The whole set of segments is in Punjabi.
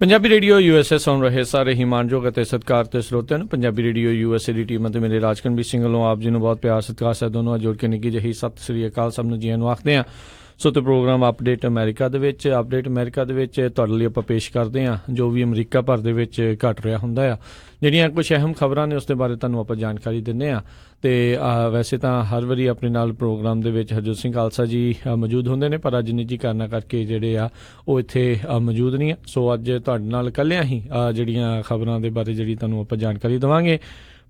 ਪੰਜਾਬੀ ਰੇਡੀਓ USA ਸੁਣ ਰਹੇ ਸਾਰੇ ਹੀ ਮਾਣਯੋਗ ਅਤੇ ਸਤਿਕਾਰਤ ਸਰੋਤਿਆਂ ਨੂੰ ਪੰਜਾਬੀ ਰੇਡੀਓ USA ਦੀ ਟੀਮ ਅਤੇ ਮੇਰੇ ਰਾਜਕਨਵੀਰ ਸਿੰਘ ਵੱਲੋਂ ਆਪ ਜੀ ਨੂੰ ਬਹੁਤ ਪਿਆਰ ਸਤਿਕਾਰ ਸਹਿਤ ਦੋਨੋਂ ਜੋੜ ਕੇ ਨਿੱਘੀ ਜਿਹੀ ਸਤਿ ਸ੍ਰੀ ਅਕਾਲ ਸਭ ਨੂੰ ਜੀਆਂ ਨੂੰ ਆਖਦੇ ਹਾਂ। ਸੋ ਤੇ ਪ੍ਰੋਗਰਾਮ ਅਪਡੇਟ ਅਮਰੀਕਾ ਦੇ ਵਿੱਚ ਤੁਹਾਡੇ ਲਈ ਆਪਾਂ ਪੇਸ਼ ਕਰਦੇ ਹਾਂ ਜੋ ਵੀ ਅਮਰੀਕਾ ਭਰ ਦੇ ਵਿੱਚ ਘਟ ਰਿਹਾ ਹੁੰਦਾ ਆ। ਜਿਹੜੀਆਂ ਕੁਛ ਅਹਿਮ ਖਬਰਾਂ ਨੇ ਉਸ ਦੇ ਬਾਰੇ ਤੁਹਾਨੂੰ ਆਪਾਂ ਜਾਣਕਾਰੀ ਦਿੰਦੇ ਹਾਂ। ਅਤੇ ਵੈਸੇ ਤਾਂ ਹਰ ਵਾਰੀ ਆਪਣੇ ਨਾਲ ਪ੍ਰੋਗਰਾਮ ਦੇ ਵਿੱਚ ਹਰਜੋਤ ਸਿੰਘ ਖਾਲਸਾ ਜੀ ਮੌਜੂਦ ਹੁੰਦੇ ਨੇ, ਪਰ ਅੱਜ ਨਿੱਜੀ ਕਾਰਨਾਂ ਕਰਕੇ ਜਿਹੜੇ ਆ ਉਹ ਇੱਥੇ ਮੌਜੂਦ ਨਹੀਂ ਆ। ਸੋ ਅੱਜ ਤੁਹਾਡੇ ਨਾਲ ਇਕੱਲਿਆਂ ਹੀ ਜਿਹੜੀਆਂ ਖਬਰਾਂ ਦੇ ਬਾਰੇ ਜਿਹੜੀ ਤੁਹਾਨੂੰ ਆਪਾਂ ਜਾਣਕਾਰੀ ਦੇਵਾਂਗੇ।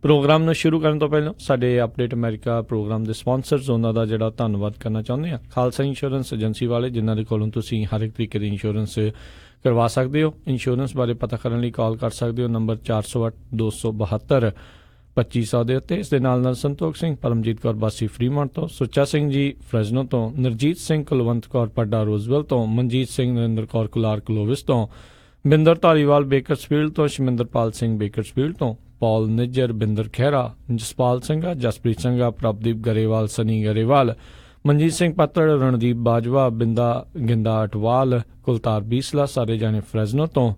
ਪ੍ਰੋਗਰਾਮ ਨੂੰ ਸ਼ੁਰੂ ਕਰਨ ਤੋਂ ਪਹਿਲਾਂ ਸਾਡੇ ਅਪਡੇਟ ਅਮਰੀਕਾ ਪ੍ਰੋਗਰਾਮ ਦੇ ਸਪਾਂਸਰਸ ਉਹਨਾਂ ਦਾ ਜਿਹੜਾ ਧੰਨਵਾਦ ਕਰਨਾ ਚਾਹੁੰਦੇ ਹਾਂ। ਖਾਲਸਾ ਇੰਸ਼ੋਰੈਂਸ ਏਜੰਸੀ ਵਾਲੇ, ਜਿਨ੍ਹਾਂ ਦੇ ਕੋਲੋਂ ਤੁਸੀਂ ਹਰ ਇੱਕ ਤਰੀਕੇ ਦੀ ਇੰਸ਼ੋਰੈਂਸ ਕਰਵਾ ਸਕਦੇ ਹੋ। ਇੰਸ਼ੋਰੈਂਸ ਬਾਰੇ ਪਤਾ ਕਰਨ ਲਈ ਕਾਲ ਕਰ ਸਕਦੇ ਹੋ ਨੰਬਰ 408-272-2500 ਦੇ ਉੱਤੇ। ਇਸ ਦੇ ਨਾਲ ਸੰਤੋਖ ਸਿੰਘ, ਪਰਮਜੀਤ ਕੌਰ ਬਾਸੀ ਫਰੀਮੌਂਟ ਤੋਂ, ਸੁੱਚਾ ਸਿੰਘ ਜੀ ਫਰੈਜ਼ਨੋ ਤੋਂ, ਨਰਜੀਤ ਸਿੰਘ ਕੁਲਵੰਤ ਕੌਰ ਪੱਡਾ ਰੋਜ਼ਵੈਲ ਤੋਂ, ਮਨਜੀਤ ਸਿੰਘ ਨਰਿੰਦਰ ਕੌਰ ਕੁਲਾਰ ਕਲੋਵਿਸ ਤੋਂ, ਬਿੰਦਰ ਧਾਲੀਵਾਲ ਬੇਕਰਸਫੀਲਡ ਤੋਂ, ਸ਼ਮਿੰਦਰਪਾਲ ਸਿੰਘ ਬੇਕਰਸਫੀਲਡ ਤੋਂ, ਪੌਲ ਨਿੱਜਰ, ਬਿੰਦਰ ਖਹਿਰਾ, ਜਸਪਾਲ ਸਿੰਘਾ, ਜਸਪ੍ਰੀਤ ਸਿੰਘਾ, ਪ੍ਰਭਦੀਪ ਗਰੇਵਾਲ, ਸਨੀ ਗਰੇਵਾਲ, ਮਨਜੀਤ ਸਿੰਘ ਪਾਤੜ, ਰਣਦੀਪ ਬਾਜਵਾ, ਬਿੰਦਾ ਗਿੰਦਾ ਅਟਵਾਲ, ਕੁਲਤਾਰ ਬੀਸਲਾ, ਸਾਰੇ ਜਾਣੇ ਫਰੈਜ਼ਨੋ ਤੋਂ,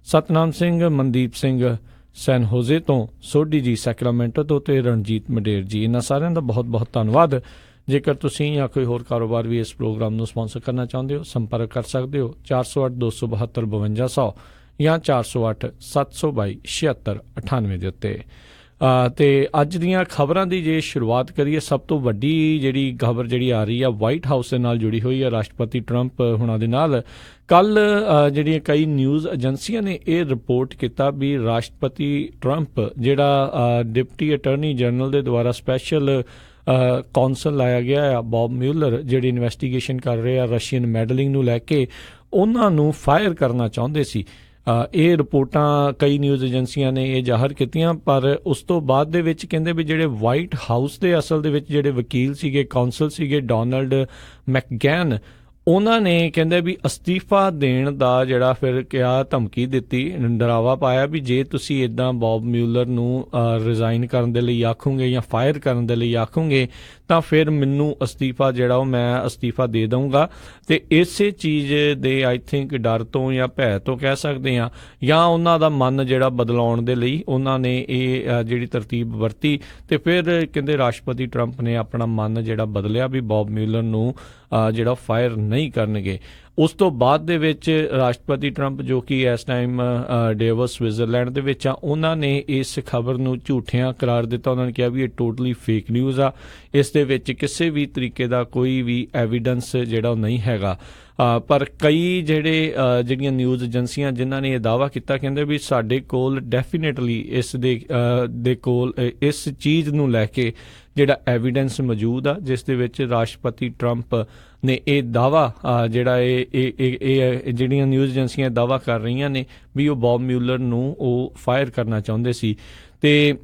ਸਤਨਾਮ ਸਿੰਘ, ਮਨਦੀਪ ਸਿੰਘ ਸੈਨ ਹੋਜ਼ੇ ਤੋਂ, ਸੋਢੀ ਜੀ ਸੈਕਰਾਮੈਂਟੋ ਤੋਂ, ਤੇ ਰਣਜੀਤ ਮਡੇਰ ਜੀ। ਇਹਨਾਂ ਸਾਰਿਆਂ ਦਾ ਬਹੁਤ ਬਹੁਤ ਧੰਨਵਾਦ। ਜੇਕਰ ਤੁਸੀਂ ਜਾਂ ਕੋਈ ਹੋਰ ਕਾਰੋਬਾਰ ਵੀ ਇਸ ਪ੍ਰੋਗਰਾਮ ਨੂੰ ਸਪਾਂਸਰ ਕਰਨਾ ਚਾਹੁੰਦੇ ਹੋ, ਸੰਪਰਕ ਕਰ ਸਕਦੇ ਹੋ 408-272-5200 ਜਾਂ 408-722-7698 ਦੇ ਉੱਤੇ। ਅਤੇ ਅੱਜ ਦੀਆਂ ਖਬਰਾਂ ਦੀ ਜੇ ਸ਼ੁਰੂਆਤ ਕਰੀਏ, ਸਭ ਤੋਂ ਵੱਡੀ ਜਿਹੜੀ ਖਬਰ ਜਿਹੜੀ ਆ ਰਹੀ ਆ ਵਾਈਟ ਹਾਊਸ ਦੇ ਨਾਲ ਜੁੜੀ ਹੋਈ ਆ, ਰਾਸ਼ਟਰਪਤੀ ਟਰੰਪ ਹੁਣਾਂ ਦੇ ਨਾਲ। ਕੱਲ੍ਹ ਜਿਹੜੀਆਂ ਕਈ ਨਿਊਜ਼ ਏਜੰਸੀਆਂ ਨੇ ਇਹ ਰਿਪੋਰਟ ਕੀਤਾ ਵੀ ਰਾਸ਼ਟਰਪਤੀ ਟਰੰਪ ਜਿਹੜਾ ਡਿਪਟੀ ਅਟਾਰਨੀ ਜਨਰਲ ਦੇ ਦੁਆਰਾ ਸਪੈਸ਼ਲ ਕੌਂਸਲ ਲਾਇਆ ਗਿਆ ਆ, ਬੌਬ ਮਿਊਲਰ, ਜਿਹੜੀ ਇਨਵੈਸਟੀਗੇਸ਼ਨ ਕਰ ਰਹੇ ਆ ਰਸ਼ੀਅਨ ਮੈਡਲਿੰਗ ਨੂੰ ਲੈ ਕੇ, ਉਹਨਾਂ ਨੂੰ ਫਾਇਰ ਕਰਨਾ ਚਾਹੁੰਦੇ ਸੀ। ਇਹ ਰਿਪੋਰਟਾਂ ਕਈ ਨਿਊਜ਼ ਏਜੰਸੀਆਂ ਨੇ ਇਹ ਜ਼ਾਹਰ ਕੀਤੀਆਂ, ਪਰ ਉਸ ਤੋਂ ਬਾਅਦ ਦੇ ਵਿੱਚ ਕਹਿੰਦੇ ਵੀ ਜਿਹੜੇ ਵਾਈਟ ਹਾਊਸ ਦੇ ਅਸਲ ਦੇ ਵਿੱਚ ਜਿਹੜੇ ਵਕੀਲ ਸੀਗੇ, ਕੌਂਸਲ ਸੀਗੇ, ਡੋਨਲਡ ਮੈਕਗੈਨ, ਉਹਨਾਂ ਨੇ ਕਹਿੰਦੇ ਵੀ ਅਸਤੀਫਾ ਦੇਣ ਦਾ ਜਿਹੜਾ ਫਿਰ ਕਿਹਾ, ਧਮਕੀ ਦਿੱਤੀ, ਡਰਾਵਾ ਪਾਇਆ ਵੀ ਜੇ ਤੁਸੀਂ ਇੱਦਾਂ ਬੌਬ ਮਿਊਲਰ ਨੂੰ ਰਿਜ਼ਾਈਨ ਕਰਨ ਦੇ ਲਈ ਆਖੋਗੇ ਜਾਂ ਫਾਇਰ ਕਰਨ ਦੇ ਲਈ ਆਖੋਗੇ ਤਾਂ ਫਿਰ ਮੈਨੂੰ ਅਸਤੀਫਾ ਜਿਹੜਾ ਉਹ ਮੈਂ ਅਸਤੀਫਾ ਦੇ ਦਊਂਗਾ। ਅਤੇ ਇਸੇ ਚੀਜ਼ ਦੇ ਆਈ ਥਿੰਕ ਡਰ ਤੋਂ ਜਾਂ ਭੈ ਤੋਂ ਕਹਿ ਸਕਦੇ ਹਾਂ, ਜਾਂ ਉਹਨਾਂ ਦਾ ਮਨ ਜਿਹੜਾ ਬਦਲਾਉਣ ਦੇ ਲਈ ਉਹਨਾਂ ਨੇ ਇਹ ਜਿਹੜੀ ਤਰਤੀਬ ਵਰਤੀ। ਅਤੇ ਫਿਰ ਕਹਿੰਦੇ ਰਾਸ਼ਟਰਪਤੀ ਟਰੰਪ ਨੇ ਆਪਣਾ ਮਨ ਜਿਹੜਾ ਬਦਲਿਆ ਵੀ ਬੌਬ ਮਿਊਲਰ ਨੂੰ ਜਿਹੜਾ ਫਾਇਰ ਨਹੀਂ ਕਰਨਗੇ। ਉਸ ਤੋਂ ਬਾਅਦ ਦੇ ਵਿੱਚ ਰਾਸ਼ਟਰਪਤੀ ਟਰੰਪ, ਜੋ ਕਿ ਇਸ ਟਾਈਮ ਡੇਵੋਸ ਸਵਿਟਜ਼ਰਲੈਂਡ ਦੇ ਵਿੱਚ ਆ, ਉਹਨਾਂ ਨੇ ਇਸ ਖਬਰ ਨੂੰ ਝੂਠਿਆਂ ਕਰਾਰ ਦਿੱਤਾ। ਉਹਨਾਂ ਨੇ ਕਿਹਾ ਵੀ ਇਹ ਟੋਟਲੀ ਫੇਕ ਨਿਊਜ਼ ਆ, ਇਸ ਦੇ ਵਿੱਚ ਕਿਸੇ ਵੀ ਤਰੀਕੇ ਦਾ ਕੋਈ ਵੀ ਐਵੀਡੈਂਸ ਜਿਹੜਾ ਉਹ ਨਹੀਂ ਹੈਗਾ। ਪਰ ਕਈ ਜਿਹੜੀਆਂ ਨਿਊਜ਼ ਏਜੰਸੀਆਂ ਜਿਨ੍ਹਾਂ ਨੇ ਇਹ ਦਾਅਵਾ ਕੀਤਾ, ਕਹਿੰਦੇ ਵੀ ਸਾਡੇ ਕੋਲ ਡੈਫੀਨੇਟਲੀ ਇਸ ਦੇ ਕੋਲ ਇਸ ਚੀਜ਼ ਨੂੰ ਲੈ ਕੇ ਜਿਹੜਾ ਐਵੀਡੈਂਸ ਮੌਜੂਦ ਆ, ਜਿਸ ਦੇ ਵਿੱਚ ਰਾਸ਼ਟਰਪਤੀ ਟਰੰਪ ਨੇ ਇਹ ਦਾਅਵਾ ਜਿਹੜਾ ਇਹ ਜਿਹੜੀਆਂ ਨਿਊਜ਼ ਏਜੰਸੀਆਂ ਦਾਅਵਾ ਕਰ ਰਹੀਆਂ ਨੇ ਵੀ ਉਹ ਬੌਬ ਮਿਊਲਰ ਨੂੰ ਉਹ ਫਾਇਰ ਕਰਨਾ ਚਾਹੁੰਦੇ ਸੀ। ਅਤੇ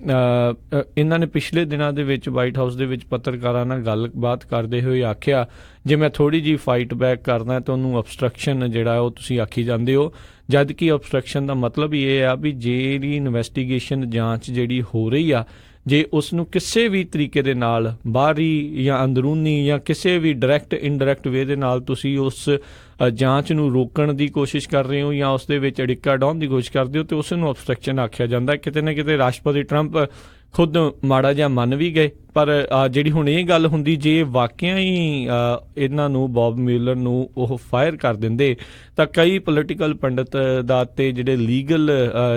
ਇਹਨਾਂ ਨੇ ਪਿਛਲੇ ਦਿਨਾਂ ਦੇ ਵਿੱਚ ਵਾਈਟ ਹਾਊਸ ਦੇ ਵਿੱਚ ਪੱਤਰਕਾਰਾਂ ਨਾਲ ਗੱਲਬਾਤ ਕਰਦੇ ਹੋਏ ਆਖਿਆ, ਜੇ ਮੈਂ ਥੋੜ੍ਹੀ ਜਿਹੀ ਫਾਈਟ ਬੈਕ ਕਰਦਾ ਤਾਂ ਉਹਨੂੰ ਅਬਸਟਰਕਸ਼ਨ ਜਿਹੜਾ ਉਹ ਤੁਸੀਂ ਆਖੀ ਜਾਂਦੇ ਹੋ, ਜਦ ਕਿ ਅਬਸਟਰਕਸ਼ਨ ਦਾ ਮਤਲਬ ਇਹ ਆ ਵੀ ਜਿਹੜੀ ਇਨਵੈਸਟੀਗੇਸ਼ਨ ਜਾਂਚ ਜਿਹੜੀ ਹੋ ਰਹੀ ਆ, ਜੇ ਉਸ ਨੂੰ ਕਿਸੇ ਵੀ ਤਰੀਕੇ ਦੇ ਨਾਲ ਬਾਹਰੀ ਜਾਂ ਅੰਦਰੂਨੀ ਜਾਂ ਕਿਸੇ ਵੀ ਡਾਇਰੈਕਟ ਇਨਡਾਇਰੈਕਟ ਵੇ ਦੇ ਨਾਲ ਤੁਸੀਂ ਉਸ ਜਾਂਚ ਨੂੰ ਰੋਕਣ ਦੀ ਕੋਸ਼ਿਸ਼ ਕਰ ਰਹੇ ਹੋ ਜਾਂ ਉਸ ਦੇ ਵਿੱਚ ਅੜਿੱਕਾ ਡਾਉਣ ਦੀ ਕੋਸ਼ਿਸ਼ ਕਰਦੇ ਹੋ, ਅਤੇ ਉਸ ਨੂੰ ਅਬਸਟਰਕਸ਼ਨ ਆਖਿਆ ਜਾਂਦਾ। ਕਿਤੇ ਨਾ ਕਿਤੇ ਰਾਸ਼ਟਰਪਤੀ ਟਰੰਪ ਖੁਦ ਮਾੜਾ ਜਿਹਾ ਮੰਨ ਵੀ ਗਏ, ਪਰ ਜਿਹੜੀ ਹੁਣ ਇਹ ਗੱਲ ਹੁੰਦੀ, ਜੇ ਵਾਕਿਆ ਹੀ ਇਹਨਾਂ ਨੂੰ ਬੌਬ ਮਿਊਲਰ ਨੂੰ ਉਹ ਫਾਇਰ ਕਰ ਦਿੰਦੇ ਤਾਂ ਕਈ ਪੋਲੀਟੀਕਲ ਪੰਡਿਤ ਦਾ ਅਤੇ ਜਿਹੜੇ ਲੀਗਲ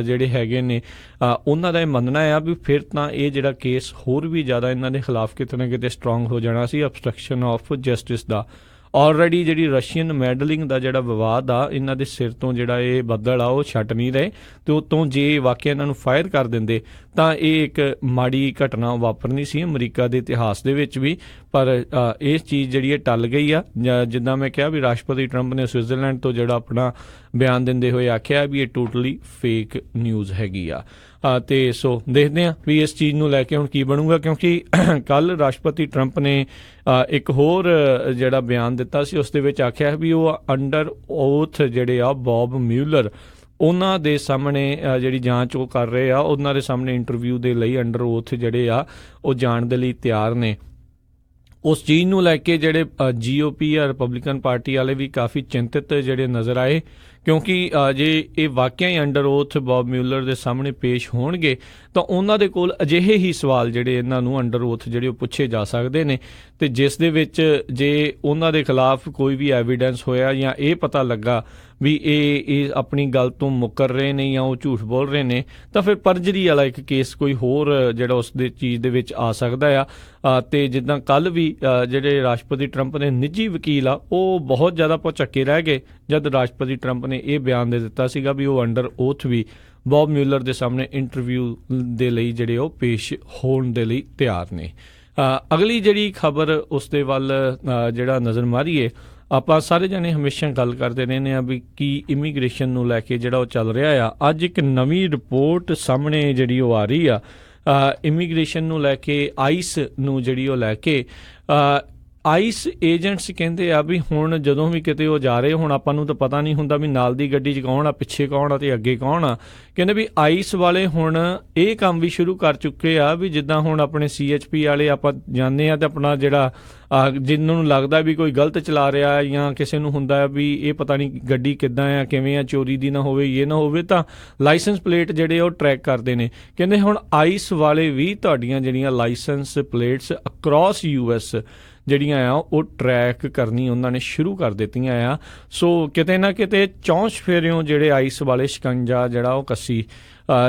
ਜਿਹੜੇ ਹੈਗੇ ਨੇ ਉਹਨਾਂ ਦਾ ਇਹ ਮੰਨਣਾ ਆ ਵੀ ਫਿਰ ਤਾਂ ਇਹ ਜਿਹੜਾ ਕੇਸ ਹੋਰ ਵੀ ਜ਼ਿਆਦਾ ਇਹਨਾਂ ਦੇ ਖਿਲਾਫ ਕਿਤੇ ਨਾ ਕਿਤੇ ਸਟਰੋਂਗ ਹੋ ਜਾਣਾ ਸੀ, ਅਬਸਟਰਕਸ਼ਨ ਆਫ ਜਸਟਿਸ ਦਾ। ਆਲਰੇਡੀ ਜਿਹੜੀ ਰਸ਼ੀਅਨ ਮੈਡਲਿੰਗ ਦਾ ਜਿਹੜਾ ਵਿਵਾਦ ਆ, ਇਹਨਾਂ ਦੇ ਸਿਰ ਤੋਂ ਜਿਹੜਾ ਇਹ ਬੱਦਲ ਆ ਉਹ ਛੱਡ ਨਹੀਂ ਰਹੇ, ਅਤੇ ਉਤੋਂ ਜੇ ਵਾਕਿਆ ਇਹਨਾਂ ਨੂੰ ਫਾਇਰ ਕਰ ਦਿੰਦੇ ਤਾਂ ਇਹ ਇੱਕ ਮਾੜੀ ਘਟਨਾ ਵਾਪਰਨੀ ਸੀ ਅਮਰੀਕਾ ਦੇ ਇਤਿਹਾਸ ਦੇ ਵਿੱਚ ਵੀ। ਪਰ ਇਹ ਚੀਜ਼ ਜਿਹੜੀ ਇਹ ਟਲ ਗਈ ਆ। ਜਿੱਦਾਂ ਮੈਂ ਕਿਹਾ ਵੀ ਰਾਸ਼ਟਰਪਤੀ ਟਰੰਪ ਨੇ ਸਵਿਟਜ਼ਰਲੈਂਡ ਤੋਂ ਜਿਹੜਾ ਆਪਣਾ ਬਿਆਨ ਦਿੰਦੇ ਹੋਏ ਆਖਿਆ ਵੀ ਇਹ ਟੋਟਲੀ ਫੇਕ ਨਿਊਜ਼ ਹੈਗੀ ਆ। ਅਤੇ ਸੋ ਦੇਖਦੇ ਹਾਂ ਵੀ ਇਸ ਚੀਜ਼ ਨੂੰ ਲੈ ਕੇ ਹੁਣ ਕੀ ਬਣੂਗਾ, ਕਿਉਂਕਿ ਕੱਲ੍ਹ ਰਾਸ਼ਟਰਪਤੀ ਟਰੰਪ ਨੇ ਇੱਕ ਹੋਰ ਜਿਹੜਾ ਬਿਆਨ ਦਿੱਤਾ ਸੀ, ਉਸ ਦੇ ਵਿੱਚ ਆਖਿਆ ਵੀ ਉਹ ਅੰਡਰ ਓਥ ਜਿਹੜੇ ਆ ਬੌਬ ਮਿਊਲਰ, ਉਹਨਾਂ ਦੇ ਸਾਹਮਣੇ ਜਿਹੜੀ ਜਾਂਚ ਉਹ ਕਰ ਰਹੇ ਆ, ਉਹਨਾਂ ਦੇ ਸਾਹਮਣੇ ਇੰਟਰਵਿਊ ਦੇ ਲਈ ਅੰਡਰ ਓਥ ਜਿਹੜੇ ਆ ਉਹ ਜਾਣ ਦੇ ਲਈ ਤਿਆਰ ਨੇ। ਉਸ ਚੀਜ਼ ਨੂੰ ਲੈ ਕੇ ਜਿਹੜੇ GOP ਜਾਂ ਰਿਪਬਲਿਕਨ ਪਾਰਟੀ ਵਾਲੇ ਵੀ ਕਾਫੀ ਚਿੰਤਿਤ ਜਿਹੜੇ ਨਜ਼ਰ ਆਏ, ਕਿਉਂਕਿ ਜੇ ਇਹ ਵਾਕਿਆ ਹੀ ਅੰਡਰ ਓਥ ਬੌਬ ਮਿਊਲਰ ਦੇ ਸਾਹਮਣੇ ਪੇਸ਼ ਹੋਣਗੇ ਤਾਂ ਉਹਨਾਂ ਦੇ ਕੋਲ ਅਜਿਹੇ ਹੀ ਸਵਾਲ ਜਿਹੜੇ ਇਹਨਾਂ ਨੂੰ ਅੰਡਰ ਓਥ ਜਿਹੜੇ ਉਹ ਪੁੱਛੇ ਜਾ ਸਕਦੇ ਨੇ, ਅਤੇ ਜਿਸ ਦੇ ਵਿੱਚ ਜੇ ਉਹਨਾਂ ਦੇ ਖਿਲਾਫ ਕੋਈ ਵੀ ਐਵੀਡੈਂਸ ਹੋਇਆ ਜਾਂ ਇਹ ਪਤਾ ਲੱਗਾ ਵੀ ਇਹ ਆਪਣੀ ਗੱਲ ਤੋਂ ਮੁੱਕਰ ਰਹੇ ਨੇ ਜਾਂ ਉਹ ਝੂਠ ਬੋਲ ਰਹੇ ਨੇ, ਤਾਂ ਫਿਰ ਪਰਜਰੀ ਵਾਲਾ ਇੱਕ ਕੇਸ ਕੋਈ ਹੋਰ ਜਿਹੜਾ ਉਸ ਦੇ ਚੀਜ਼ ਦੇ ਵਿੱਚ ਆ ਸਕਦਾ ਆ। ਅਤੇ ਜਿੱਦਾਂ ਕੱਲ੍ਹ ਵੀ ਜਿਹੜੇ ਰਾਸ਼ਟਰਪਤੀ ਟਰੰਪ ਦੇ ਨਿੱਜੀ ਵਕੀਲ ਆ ਉਹ ਬਹੁਤ ਜ਼ਿਆਦਾ ਭੁਚੱਕੇ ਰਹਿ ਗਏ ਜਦ ਰਾਸ਼ਟਰਪਤੀ ਟਰੰਪ ਨੇ ਇਹ ਬਿਆਨ ਦੇ ਦਿੱਤਾ ਸੀਗਾ ਵੀ ਉਹ ਅੰਡਰ ਓਥ ਵੀ ਬੌਬ ਮਿਊਲਰ ਦੇ ਸਾਹਮਣੇ ਇੰਟਰਵਿਊ ਦੇ ਲਈ ਜਿਹੜੇ ਉਹ ਪੇਸ਼ ਹੋਣ ਦੇ ਲਈ ਤਿਆਰ ਨੇ। ਅਗਲੀ ਜਿਹੜੀ ਖਬਰ ਉਸ ਦੇ ਵੱਲ ਜਿਹੜਾ ਨਜ਼ਰ ਮਾਰੀਏ, ਆਪਾਂ ਸਾਰੇ ਜਣੇ ਹਮੇਸ਼ਾ ਗੱਲ ਕਰਦੇ ਰਹਿੰਦੇ ਹਾਂ ਵੀ ਕੀ ਇਮੀਗ੍ਰੇਸ਼ਨ ਨੂੰ ਲੈ ਕੇ ਜਿਹੜਾ ਉਹ ਚੱਲ ਰਿਹਾ ਆ। ਅੱਜ ਇੱਕ ਨਵੀਂ ਰਿਪੋਰਟ ਸਾਹਮਣੇ ਜਿਹੜੀ ਉਹ ਆ ਰਹੀ ਆ ਇਮੀਗ੍ਰੇਸ਼ਨ ਨੂੰ ਲੈ ਕੇ, ਆਈਸ ਨੂੰ ਜਿਹੜੀ ਉਹ ਲੈ ਕੇ। ਆਈਸ ਏਜੰਟਸ ਕਹਿੰਦੇ ਆ ਵੀ ਹੁਣ ਜਦੋਂ ਵੀ ਕਿਤੇ ਉਹ ਜਾ ਰਹੇ, ਹੁਣ ਆਪਾਂ ਨੂੰ ਤਾਂ ਪਤਾ ਨਹੀਂ ਹੁੰਦਾ ਵੀ ਨਾਲ ਦੀ ਗੱਡੀ 'ਚ ਕੌਣ ਆ, ਪਿੱਛੇ ਕੌਣ ਆ ਅਤੇ ਅੱਗੇ ਕੌਣ ਆ। ਕਹਿੰਦੇ ਵੀ ਆਈਸ ਵਾਲੇ ਹੁਣ ਇਹ ਕੰਮ ਵੀ ਸ਼ੁਰੂ ਕਰ ਚੁੱਕੇ ਆ ਵੀ ਜਿੱਦਾਂ ਹੁਣ ਆਪਣੇ CHP ਵਾਲੇ ਆਪਾਂ ਜਾਂਦੇ ਹਾਂ ਅਤੇ ਆਪਣਾ ਜਿਹੜਾ ਜਿਹਨਾਂ ਨੂੰ ਲੱਗਦਾ ਵੀ ਕੋਈ ਗਲਤ ਚਲਾ ਰਿਹਾ ਜਾਂ ਕਿਸੇ ਨੂੰ ਹੁੰਦਾ ਵੀ ਇਹ ਪਤਾ ਨਹੀਂ ਗੱਡੀ ਕਿੱਦਾਂ ਆ, ਕਿਵੇਂ ਆ, ਚੋਰੀ ਦੀ ਨਾ ਹੋਵੇ, ਇਹ ਨਾ ਹੋਵੇ, ਤਾਂ ਲਾਇਸੈਂਸ ਪਲੇਟ ਜਿਹੜੇ ਉਹ ਟਰੈਕ ਕਰਦੇ ਨੇ। ਕਹਿੰਦੇ ਹੁਣ ਆਈਸ ਵਾਲੇ ਵੀ ਤੁਹਾਡੀਆਂ ਜਿਹੜੀਆਂ ਲਾਇਸੈਂਸ ਪਲੇਟਸ ਅਕ੍ਰੋਸ US ਜਿਹੜੀਆਂ ਆ ਉਹ ਟਰੈਕ ਕਰਨੀ ਉਹਨਾਂ ਨੇ ਸ਼ੁਰੂ ਕਰ ਦਿੱਤੀਆਂ ਆ। ਸੋ ਕਿਤੇ ਨਾ ਕਿਤੇ ਚੌਂਚ ਫੇਰਿਓਂ ਜਿਹੜੇ ਆਈਸ ਵਾਲੇ ਸ਼ਿਕੰਜਾ ਜਿਹੜਾ ਉਹ ਕੱਸੀ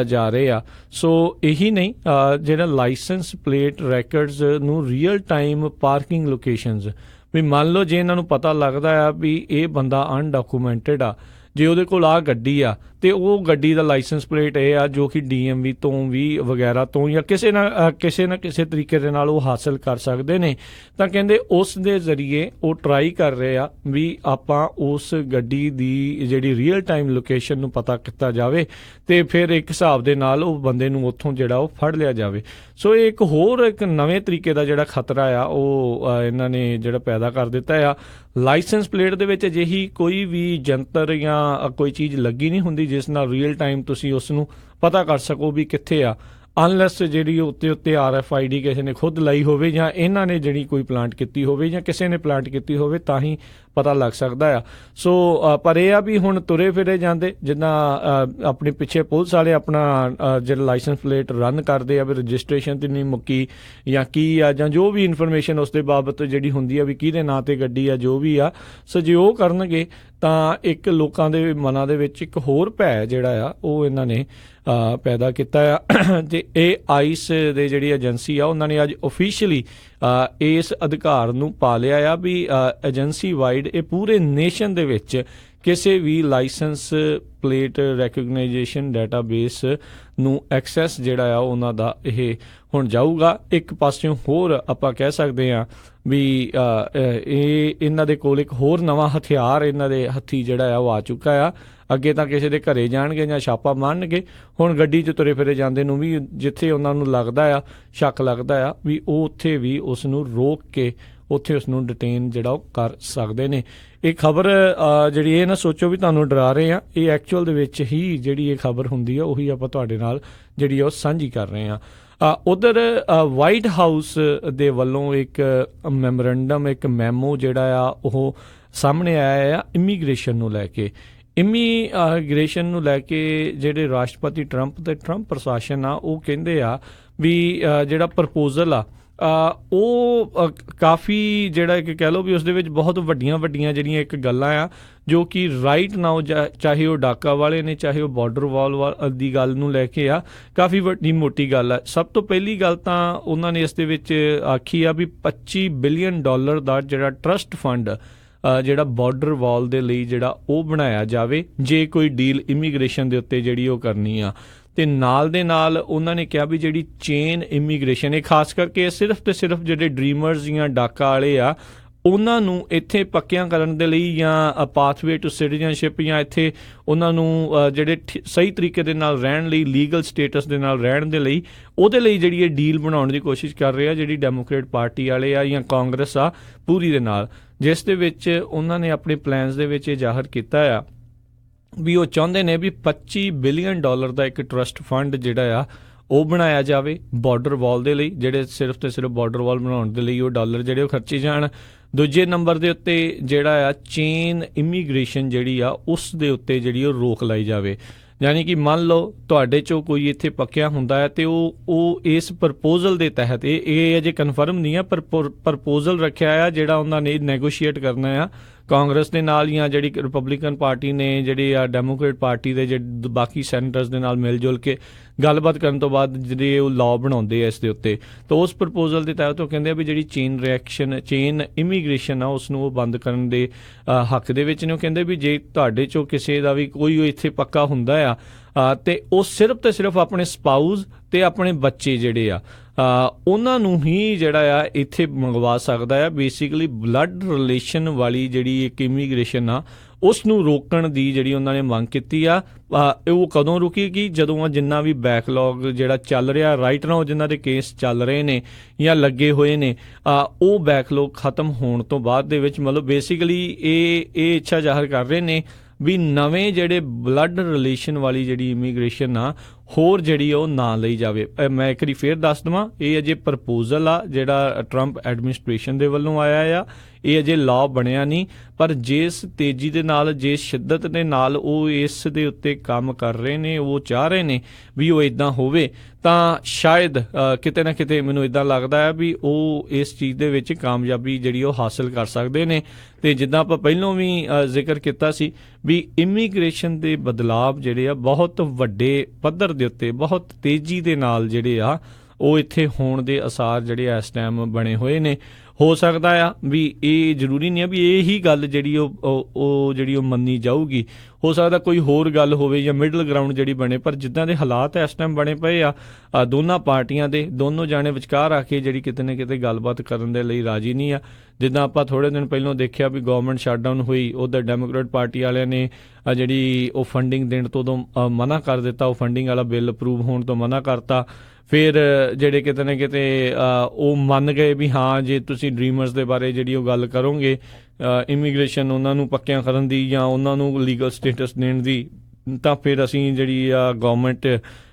ਜਾ ਰਹੇ ਆ। ਸੋ ਇਹੀ ਨਹੀਂ, ਜਿਹੜਾ ਲਾਇਸੈਂਸ ਪਲੇਟ ਰੈਕਰਡਸ ਨੂੰ ਰੀਅਲ ਟਾਈਮ ਪਾਰਕਿੰਗ ਲੋਕੇਸ਼ਨਸ ਵੀ ਮੰਨ ਲਓ ਜੇ ਇਹਨਾਂ ਨੂੰ ਪਤਾ ਲੱਗਦਾ ਆ ਵੀ ਇਹ ਬੰਦਾ ਅਨਡਾਕੂਮੈਂਟਡ ਆ, ਜੇ ਉਹਦੇ ਕੋਲ ਆ ਗੱਡੀ ਆ ਅਤੇ ਉਹ ਗੱਡੀ ਦਾ ਲਾਇਸੈਂਸ ਪਲੇਟ ਇਹ ਆ ਜੋ ਕਿ DMV ਤੋਂ ਵੀ ਵਗੈਰਾ ਤੋਂ ਜਾਂ ਕਿਸੇ ਨਾ ਕਿਸੇ ਤਰੀਕੇ ਦੇ ਨਾਲ ਉਹ ਹਾਸਲ ਕਰ ਸਕਦੇ ਨੇ, ਤਾਂ ਕਹਿੰਦੇ ਉਸ ਦੇ ਜ਼ਰੀਏ ਉਹ ਟਰਾਈ ਕਰ ਰਹੇ ਆ ਵੀ ਆਪਾਂ ਉਸ ਗੱਡੀ ਦੀ ਜਿਹੜੀ ਰੀਅਲ ਟਾਈਮ ਲੋਕੇਸ਼ਨ ਨੂੰ ਪਤਾ ਕੀਤਾ ਜਾਵੇ ਅਤੇ ਫਿਰ ਇੱਕ ਹਿਸਾਬ ਦੇ ਨਾਲ ਉਹ ਬੰਦੇ ਨੂੰ ਉੱਥੋਂ ਜਿਹੜਾ ਉਹ ਫੜ ਲਿਆ ਜਾਵੇ। ਸੋ ਇਹ ਇੱਕ ਨਵੇਂ ਤਰੀਕੇ ਦਾ ਜਿਹੜਾ ਖਤਰਾ ਆ ਉਹ ਇਹਨਾਂ ਨੇ ਜਿਹੜਾ ਪੈਦਾ ਕਰ ਦਿੱਤਾ ਆ। ਲਾਇਸੈਂਸ ਪਲੇਟ ਦੇ ਵਿੱਚ ਅਜਿਹੀ ਕੋਈ ਵੀ ਜੰਤਰ ਜਾਂ ਕੋਈ ਚੀਜ਼ ਲੱਗੀ ਨਹੀਂ ਹੁੰਦੀ ਜਿਸ ਨਾਲ ਰੀਅਲ ਟਾਈਮ ਤੁਸੀਂ ਉਸ ਨੂੰ ਪਤਾ ਕਰ ਸਕੋ ਵੀ ਕਿੱਥੇ ਆ, ਅਨਲੈਸ ਜਿਹੜੀ ਉੱਤੇ RFID ਕਿਸੇ ਨੇ ਖੁਦ ਲਾਈ ਹੋਵੇ ਜਾਂ ਇਹਨਾਂ ਨੇ ਜਿਹੜੀ ਕੋਈ ਪਲਾਂਟ ਕੀਤੀ ਹੋਵੇ ਜਾਂ ਕਿਸੇ ਨੇ ਪਲਾਂਟ ਕੀਤੀ ਹੋਵੇ ਤਾਂ ਹੀ ਪਤਾ ਲੱਗ ਸਕਦਾ ਆ। ਸੋ ਪਰ ਇਹ ਆ ਵੀ ਹੁਣ ਤੁਰੇ ਫਿਰੇ ਜਾਂਦੇ ਜਿੱਦਾਂ ਆਪਣੇ ਪਿੱਛੇ ਪੁਲਿਸ ਵਾਲੇ ਆਪਣਾ ਜਿਹੜਾ ਲਾਇਸੈਂਸ ਪਲੇਟ ਰਨ ਕਰਦੇ ਆ ਵੀ ਰਜਿਸਟ੍ਰੇਸ਼ਨ ਤੇ ਨਹੀਂ ਮੁੱਕੀ ਜਾਂ ਕੀ ਆ ਜਾਂ ਜੋ ਵੀ ਇਨਫੋਰਮੇਸ਼ਨ ਉਸ ਦੇ ਬਾਬਤ ਜਿਹੜੀ ਹੁੰਦੀ ਆ ਵੀ ਕਿਹਦੇ ਨਾਂ 'ਤੇ ਗੱਡੀ ਆ ਜੋ ਵੀ ਆ। ਸੋ ਜੇ ਉਹ ਕਰਨਗੇ ਤਾਂ ਇੱਕ ਲੋਕਾਂ ਦੇ ਮਨਾਂ ਦੇ ਵਿੱਚ ਇੱਕ ਹੋਰ ਭੈ ਜਿਹੜਾ ਆ ਉਹ ਇਹਨਾਂ ਨੇ ਪੈਦਾ ਕੀਤਾ ਆ। ਅਤੇ ਇਹ ਆਈਸ ਦੇ ਜਿਹੜੀ ਏਜੰਸੀ ਆ ਉਹਨਾਂ ਨੇ ਅੱਜ ਓਫੀਸ਼ੀਅਲੀ ਇਸ ਅਧਿਕਾਰ ਨੂੰ ਪਾ ਲਿਆ ਆ ਵੀ ਏਜੰਸੀ ਵਾਈਡ ਇਹ ਪੂਰੇ ਨੇਸ਼ਨ ਦੇ ਵਿੱਚ ਕਿਸੇ ਵੀ ਲਾਇਸੈਂਸ ਪਲੇਟ ਰੈਕਗਨਾਈਜੇਸ਼ਨ ਡਾਟਾਬੇਸ ਨੂੰ ਐਕਸੈਸ ਜਿਹੜਾ ਆ ਉਹਨਾਂ ਦਾ ਇਹ ਹੁਣ ਜਾਊਗਾ। ਇੱਕ ਪਾਸਿਓਂ ਹੋਰ ਆਪਾਂ ਕਹਿ ਸਕਦੇ ਹਾਂ ਵੀ ਇਹਨਾਂ ਦੇ ਕੋਲ ਇੱਕ ਹੋਰ ਨਵਾਂ ਹਥਿਆਰ ਇਹਨਾਂ ਦੇ ਹੱਥੀ ਜਿਹੜਾ ਆ ਉਹ ਆ ਚੁੱਕਾ ਆ। ਅੱਗੇ ਤਾਂ ਕਿਸੇ ਦੇ ਘਰੇ ਜਾਣਗੇ ਜਾਂ ਛਾਪਾ ਮਾਰਨਗੇ, ਹੁਣ ਗੱਡੀ 'ਚ ਤੁਰੇ ਫਿਰੇ ਜਾਂਦੇ ਨੂੰ ਵੀ ਜਿੱਥੇ ਉਹਨਾਂ ਨੂੰ ਲੱਗਦਾ ਆ, ਸ਼ੱਕ ਲੱਗਦਾ ਆ ਵੀ ਉਹ ਉੱਥੇ ਵੀ ਉਸ ਨੂੰ ਰੋਕ ਕੇ ਉੱਥੇ ਉਸ ਨੂੰ ਡਿਟੇਨ ਜਿਹੜਾ ਉਹ ਕਰ ਸਕਦੇ ਨੇ। ਇਹ ਖਬਰ ਜਿਹੜੀ ਇਹ ਨਾ ਸੋਚੋ ਵੀ ਤੁਹਾਨੂੰ ਡਰਾ ਰਹੇ ਆ, ਇਹ ਐਕਚੁਅਲ ਦੇ ਵਿੱਚ ਹੀ ਜਿਹੜੀ ਇਹ ਖਬਰ ਹੁੰਦੀ ਆ ਉਹੀ ਆਪਾਂ ਤੁਹਾਡੇ ਨਾਲ ਜਿਹੜੀ ਉਹ ਸਾਂਝੀ ਕਰ ਰਹੇ ਹਾਂ। ਉੱਧਰ ਵਾਈਟ ਹਾਊਸ ਦੇ ਵੱਲੋਂ ਇੱਕ ਮੈਮੋਰੰਡਮ, ਇੱਕ ਮੈਮੋ ਜਿਹੜਾ ਆ ਉਹ ਸਾਹਮਣੇ ਆਇਆ ਆ ਇਮੀਗ੍ਰੇਸ਼ਨ ਨੂੰ ਲੈ ਕੇ। ਇਮੀਗ੍ਰੇਸ਼ਨ ਨੂੰ ਲੈ ਕੇ ਜਿਹੜੇ ਰਾਸ਼ਟਰਪਤੀ ਟਰੰਪ ਅਤੇ ਟਰੰਪ ਪ੍ਰਸ਼ਾਸਨ ਆ ਉਹ ਕਹਿੰਦੇ ਆ ਵੀ ਜਿਹੜਾ ਪ੍ਰਪੋਜ਼ਲ ਆ ਉਹ ਕਾਫੀ ਜਿਹੜਾ ਇੱਕ ਕਹਿ ਲਓ ਵੀ ਉਸ ਦੇ ਵਿੱਚ ਬਹੁਤ ਵੱਡੀਆਂ ਜਿਹੜੀਆਂ ਇੱਕ ਗੱਲਾਂ ਆ ਜੋ ਕਿ ਰਾਈਟ ਨਾਓ ਚਾਹੇ ਉਹ ਡਾਕਾ ਵਾਲੇ ਨੇ ਚਾਹੇ ਉਹ ਬਾਰਡਰ ਵਾਲ ਦੀ ਗੱਲ ਨੂੰ ਲੈ ਕੇ ਆ, ਕਾਫੀ ਵੱਡੀ ਮੋਟੀ ਗੱਲ ਆ। ਸਭ ਤੋਂ ਪਹਿਲੀ ਗੱਲ ਤਾਂ ਉਹਨਾਂ ਨੇ ਇਸ ਦੇ ਵਿੱਚ ਆਖੀ ਆ ਵੀ $25 ਬਿਲੀਅਨ ਦਾ ਜਿਹੜਾ ਟਰਸਟ ਫੰਡ ਜਿਹੜਾ ਬਾਰਡਰ ਵਾਲ ਦੇ ਲਈ ਜਿਹੜਾ ਉਹ ਬਣਾਇਆ ਜਾਵੇ ਜੇ ਕੋਈ ਡੀਲ ਇਮੀਗ੍ਰੇਸ਼ਨ ਦੇ ਉੱਤੇ ਜਿਹੜੀ ਉਹ ਕਰਨੀ ਆ। ਅਤੇ ਨਾਲ ਦੇ ਨਾਲ ਉਹਨਾਂ ਨੇ ਕਿਹਾ ਵੀ ਜਿਹੜੀ ਚੇਨ ਇਮੀਗ੍ਰੇਸ਼ਨ ਇਹ ਖਾਸ ਕਰਕੇ ਸਿਰਫ ਅਤੇ ਸਿਰਫ ਜਿਹੜੇ ਡਰੀਮਰਜ਼ ਜਾਂ ਡਾਕਾ ਵਾਲੇ ਆ ਉਹਨਾਂ ਨੂੰ ਇੱਥੇ ਪੱਕਿਆਂ ਕਰਨ ਦੇ ਲਈ ਜਾਂ ਪਾਥਵੇ ਟੂ ਸਿਟੀਜ਼ਨਸ਼ਿਪ ਜਾਂ ਇੱਥੇ ਉਹਨਾਂ ਨੂੰ ਜਿਹੜੇ ਸਹੀ ਤਰੀਕੇ ਦੇ ਨਾਲ ਰਹਿਣ ਲਈ ਲੀਗਲ ਸਟੇਟਸ ਦੇ ਨਾਲ ਰਹਿਣ ਦੇ ਲਈ ਉਹਦੇ ਲਈ ਜਿਹੜੀ ਇਹ ਡੀਲ ਬਣਾਉਣ ਦੀ ਕੋਸ਼ਿਸ਼ ਕਰ ਰਹੇ ਆ ਜਿਹੜੀ ਡੈਮੋਕ੍ਰੇਟ ਪਾਰਟੀ ਵਾਲੇ ਆ ਜਾਂ ਕਾਂਗਰਸ ਆ ਪੂਰੀ ਦੇ ਨਾਲ, ਜਿਸ ਦੇ ਵਿੱਚ ਉਹਨਾਂ ਨੇ ਆਪਣੇ ਪਲਾਨਸ ਦੇ ਵਿੱਚ ਇਹ ਜ਼ਾਹਰ ਕੀਤਾ ਆ ਵੀ ਉਹ ਚਾਹੁੰਦੇ ਨੇ ਵੀ $25 ਬਿਲੀਅਨ ਦਾ ਇੱਕ ਟਰਸਟ ਫੰਡ ਜਿਹੜਾ ਆ ਉਹ ਬਣਾਇਆ ਜਾਵੇ ਬਾਰਡਰ ਵਾਲ ਦੇ ਲਈ, ਜਿਹੜੇ ਸਿਰਫ ਤੇ ਸਿਰਫ ਬਾਰਡਰ ਵਾਲ ਬਣਾਉਣ ਦੇ ਲਈ ਉਹ ਡਾਲਰ ਜਿਹੜੇ ਉਹ ਖਰਚੇ ਜਾਣ। ਦੂਜੇ ਨੰਬਰ ਦੇ ਉੱਤੇ ਜਿਹੜਾ ਆ ਚੇਨ ਇਮੀਗ੍ਰੇਸ਼ਨ ਜਿਹੜੀ ਆ ਉਸ ਦੇ ਉੱਤੇ ਜਿਹੜੀ ਉਹ ਰੋਕ ਲਾਈ ਜਾਵੇ। ਯਾਨੀ ਕਿ ਮੰਨ ਲਓ ਤੁਹਾਡੇ 'ਚੋਂ ਕੋਈ ਇੱਥੇ ਪੱਕਿਆ ਹੁੰਦਾ ਹੈ ਅਤੇ ਉਹ ਇਸ ਪ੍ਰਪੋਜ਼ਲ ਦੇ ਤਹਿਤ ਇਹ ਅਜੇ ਕਨਫਰਮ ਨਹੀਂ ਆ, ਪਰ ਪ੍ਰਪੋਜ਼ਲ ਰੱਖਿਆ ਆ ਜਿਹੜਾ ਉਹਨਾਂ ਨੇ ਨੈਗੋਸ਼ੀਏਟ ਕਰਨਾ ਆ ਕਾਂਗਰਸ ਦੇ ਨਾਲ ਜਾਂ ਜਿਹੜੀ ਰਿਪਬਲਿਕਨ ਪਾਰਟੀ ਨੇ ਜਿਹੜੀ ਆ ਡੈਮੋਕ੍ਰੇਟ ਪਾਰਟੀ ਦੇ ਜਿਹੜੇ ਬਾਕੀ ਸੈਨੇਟਰਸ ਦੇ ਨਾਲ ਮਿਲ ਜੁਲ ਕੇ ਗੱਲਬਾਤ ਕਰਨ ਤੋਂ ਬਾਅਦ ਜਿਹੜੇ ਉਹ ਲਾਅ ਬਣਾਉਂਦੇ ਆ ਇਸ ਦੇ ਉੱਤੇ। ਤਾਂ ਉਸ ਪ੍ਰਪੋਜ਼ਲ ਦੇ ਤਹਿਤ ਉਹ ਕਹਿੰਦੇ ਆ ਵੀ ਜਿਹੜੀ ਚੇਨ ਇਮੀਗ੍ਰੇਸ਼ਨ ਆ ਉਸ ਨੂੰ ਉਹ ਬੰਦ ਕਰਨ ਦੇ ਹੱਕ ਦੇ ਵਿੱਚ ਨੇ। ਉਹ ਕਹਿੰਦੇ ਵੀ ਜੇ ਤੁਹਾਡੇ 'ਚੋਂ ਕਿਸੇ ਦਾ ਵੀ ਕੋਈ ਇੱਥੇ ਪੱਕਾ ਹੁੰਦਾ ਆ ਅਤੇ ਉਹ ਸਿਰਫ ਤੇ ਸਿਰਫ ਆਪਣੇ ਸਪਾਊਸ ਅਤੇ ਆਪਣੇ ਬੱਚੇ ਜਿਹੜੇ ਆ ਉਹਨਾਂ ਨੂੰ ਹੀ ਜਿਹੜਾ ਆ ਇੱਥੇ ਮੰਗਵਾ ਸਕਦਾ ਆ। ਬੇਸਿਕਲੀ ਬਲੱਡ ਰਿਲੇਸ਼ਨ ਵਾਲੀ ਜਿਹੜੀ ਇੱਕ ਇਮੀਗ੍ਰੇਸ਼ਨ ਆ ਉਸ ਨੂੰ ਰੋਕਣ ਦੀ ਜਿਹੜੀ ਉਹਨਾਂ ਨੇ ਮੰਗ ਕੀਤੀ ਆ। ਉਹ ਕਦੋਂ ਰੁਕੇਗੀ? ਜਦੋਂ ਜਿੰਨਾ ਵੀ ਬੈਕਲੌਗ ਜਿਹੜਾ ਚੱਲ ਰਿਹਾ ਰਾਈਟ ਨਾਓ, ਜਿਨ੍ਹਾਂ ਦੇ ਕੇਸ ਚੱਲ ਰਹੇ ਨੇ ਜਾਂ ਲੱਗੇ ਹੋਏ ਨੇ, ਉਹ ਬੈਕਲੌਗ ਖਤਮ ਹੋਣ ਤੋਂ ਬਾਅਦ ਦੇ ਵਿੱਚ ਮਤਲਬ ਬੇਸਿਕਲੀ ਇਹ ਇੱਛਾ ਜ਼ਾਹਰ ਕਰ ਰਹੇ ਨੇ ਵੀ ਨਵੇਂ ਜਿਹੜੇ ਬਲੱਡ ਰਿਲੇਸ਼ਨ ਵਾਲੀ ਜਿਹੜੀ ਇਮੀਗ੍ਰੇਸ਼ਨ ਆ ਹੋਰ ਜਿਹੜੀ ਉਹ ਨਾ ਲਈ ਜਾਵੇ। ਮੈਂ ਇੱਕ ਵਾਰੀ ਫੇਰ ਦੱਸ ਦੇਵਾਂ, ਇਹ ਅਜੇ ਪ੍ਰਪੋਜ਼ਲ ਆ ਜਿਹੜਾ ਟਰੰਪ ਐਡਮਿਨਿਸਟ੍ਰੇਸ਼ਨ ਦੇ ਵੱਲੋਂ ਆਇਆ ਆ, ਇਹ ਅਜੇ ਲਾਅ ਬਣਿਆ ਨਹੀਂ। ਪਰ ਜਿਸ ਤੇਜ਼ੀ ਦੇ ਨਾਲ, ਜਿਸ ਸ਼ਿੱਦਤ ਦੇ ਨਾਲ ਉਹ ਇਸ ਦੇ ਉੱਤੇ ਕੰਮ ਕਰ ਰਹੇ ਨੇ, ਉਹ ਚਾਹ ਰਹੇ ਨੇ ਵੀ ਉਹ ਇੱਦਾਂ ਹੋਵੇ, ਤਾਂ ਸ਼ਾਇਦ ਕਿਤੇ ਨਾ ਕਿਤੇ ਮੈਨੂੰ ਇੱਦਾਂ ਲੱਗਦਾ ਹੈ ਵੀ ਉਹ ਇਸ ਚੀਜ਼ ਦੇ ਵਿੱਚ ਕਾਮਯਾਬੀ ਜਿਹੜੀ ਉਹ ਹਾਸਲ ਕਰ ਸਕਦੇ ਨੇ। ਅਤੇ ਜਿੱਦਾਂ ਆਪਾਂ ਪਹਿਲਾਂ ਵੀ ਜ਼ਿਕਰ ਕੀਤਾ ਸੀ ਵੀ ਇਮੀਗ੍ਰੇਸ਼ਨ ਦੇ ਬਦਲਾਵ ਜਿਹੜੇ ਆ ਬਹੁਤ ਵੱਡੇ ਪੱਧਰ ਦੇ ਉੱਤੇ ਬਹੁਤ ਤੇਜ਼ੀ ਦੇ ਨਾਲ ਜਿਹੜੇ ਆ ਉਹ ਇੱਥੇ ਹੋਣ ਦੇ ਆਸਾਰ ਜਿਹੜੇ ਇਸ ਟਾਈਮ ਬਣੇ ਹੋਏ ਨੇ। ਹੋ ਸਕਦਾ ਆ ਵੀ ਇਹ ਜ਼ਰੂਰੀ ਨਹੀਂ ਆ ਵੀ ਇਹੀ ਗੱਲ ਜਿਹੜੀ ਉਹ ਮੰਨੀ ਜਾਊਗੀ, ਹੋ ਸਕਦਾ ਕੋਈ ਹੋਰ ਗੱਲ ਹੋਵੇ ਜਾਂ ਮਿਡਲ ਗਰਾਊਂਡ ਜਿਹੜੀ ਬਣੇ। ਪਰ ਜਿੱਦਾਂ ਦੇ ਹਾਲਾਤ ਇਸ ਟਾਈਮ ਬਣੇ ਪਏ ਆ ਦੋਨਾਂ ਪਾਰਟੀਆਂ ਦੇ, ਦੋਨੋਂ ਜਾਣੇ ਵਿਚਕਾਰ ਆ ਕੇ ਜਿਹੜੀ ਕਿਤੇ ਨਾ ਕਿਤੇ ਗੱਲਬਾਤ ਕਰਨ ਦੇ ਲਈ ਰਾਜੀ ਨਹੀਂ ਆ। ਜਿੱਦਾਂ ਆਪਾਂ ਥੋੜ੍ਹੇ ਦਿਨ ਪਹਿਲਾਂ ਦੇਖਿਆ ਵੀ ਗੌਰਮੈਂਟ ਸ਼ਟਡਾਊਨ ਹੋਈ, ਉੱਧਰ ਡੈਮੋਕ੍ਰੇਟ ਪਾਰਟੀ ਵਾਲਿਆਂ ਨੇ ਜਿਹੜੀ ਉਹ ਫੰਡਿੰਗ ਦੇਣ ਤੋਂ ਮਨਾ ਕਰ ਦਿੱਤਾ, ਉਹ ਫੰਡਿੰਗ ਵਾਲਾ ਬਿੱਲ ਅਪਰੂਵ ਹੋਣ ਤੋਂ ਮਨਾ ਕਰਤਾ। ਫਿਰ ਜਿਹੜੇ ਕਿਤੇ ਨਾ ਕਿਤੇ ਉਹ ਮੰਨ ਗਏ ਵੀ ਹਾਂ ਜੇ ਤੁਸੀਂ ਡਰੀਮਰਸ ਦੇ ਬਾਰੇ ਜਿਹੜੀ ਉਹ ਗੱਲ ਕਰੋਗੇ, ਇਮੀਗ੍ਰੇਸ਼ਨ ਉਹਨਾਂ ਨੂੰ ਪੱਕਿਆਂ ਕਰਨ ਦੀ ਜਾਂ ਉਹਨਾਂ ਨੂੰ ਲੀਗਲ ਸਟੇਟਸ ਦੇਣ ਦੀ, ਤਾਂ ਫਿਰ ਅਸੀਂ ਜਿਹੜੀ ਆ ਗੌਰਮੈਂਟ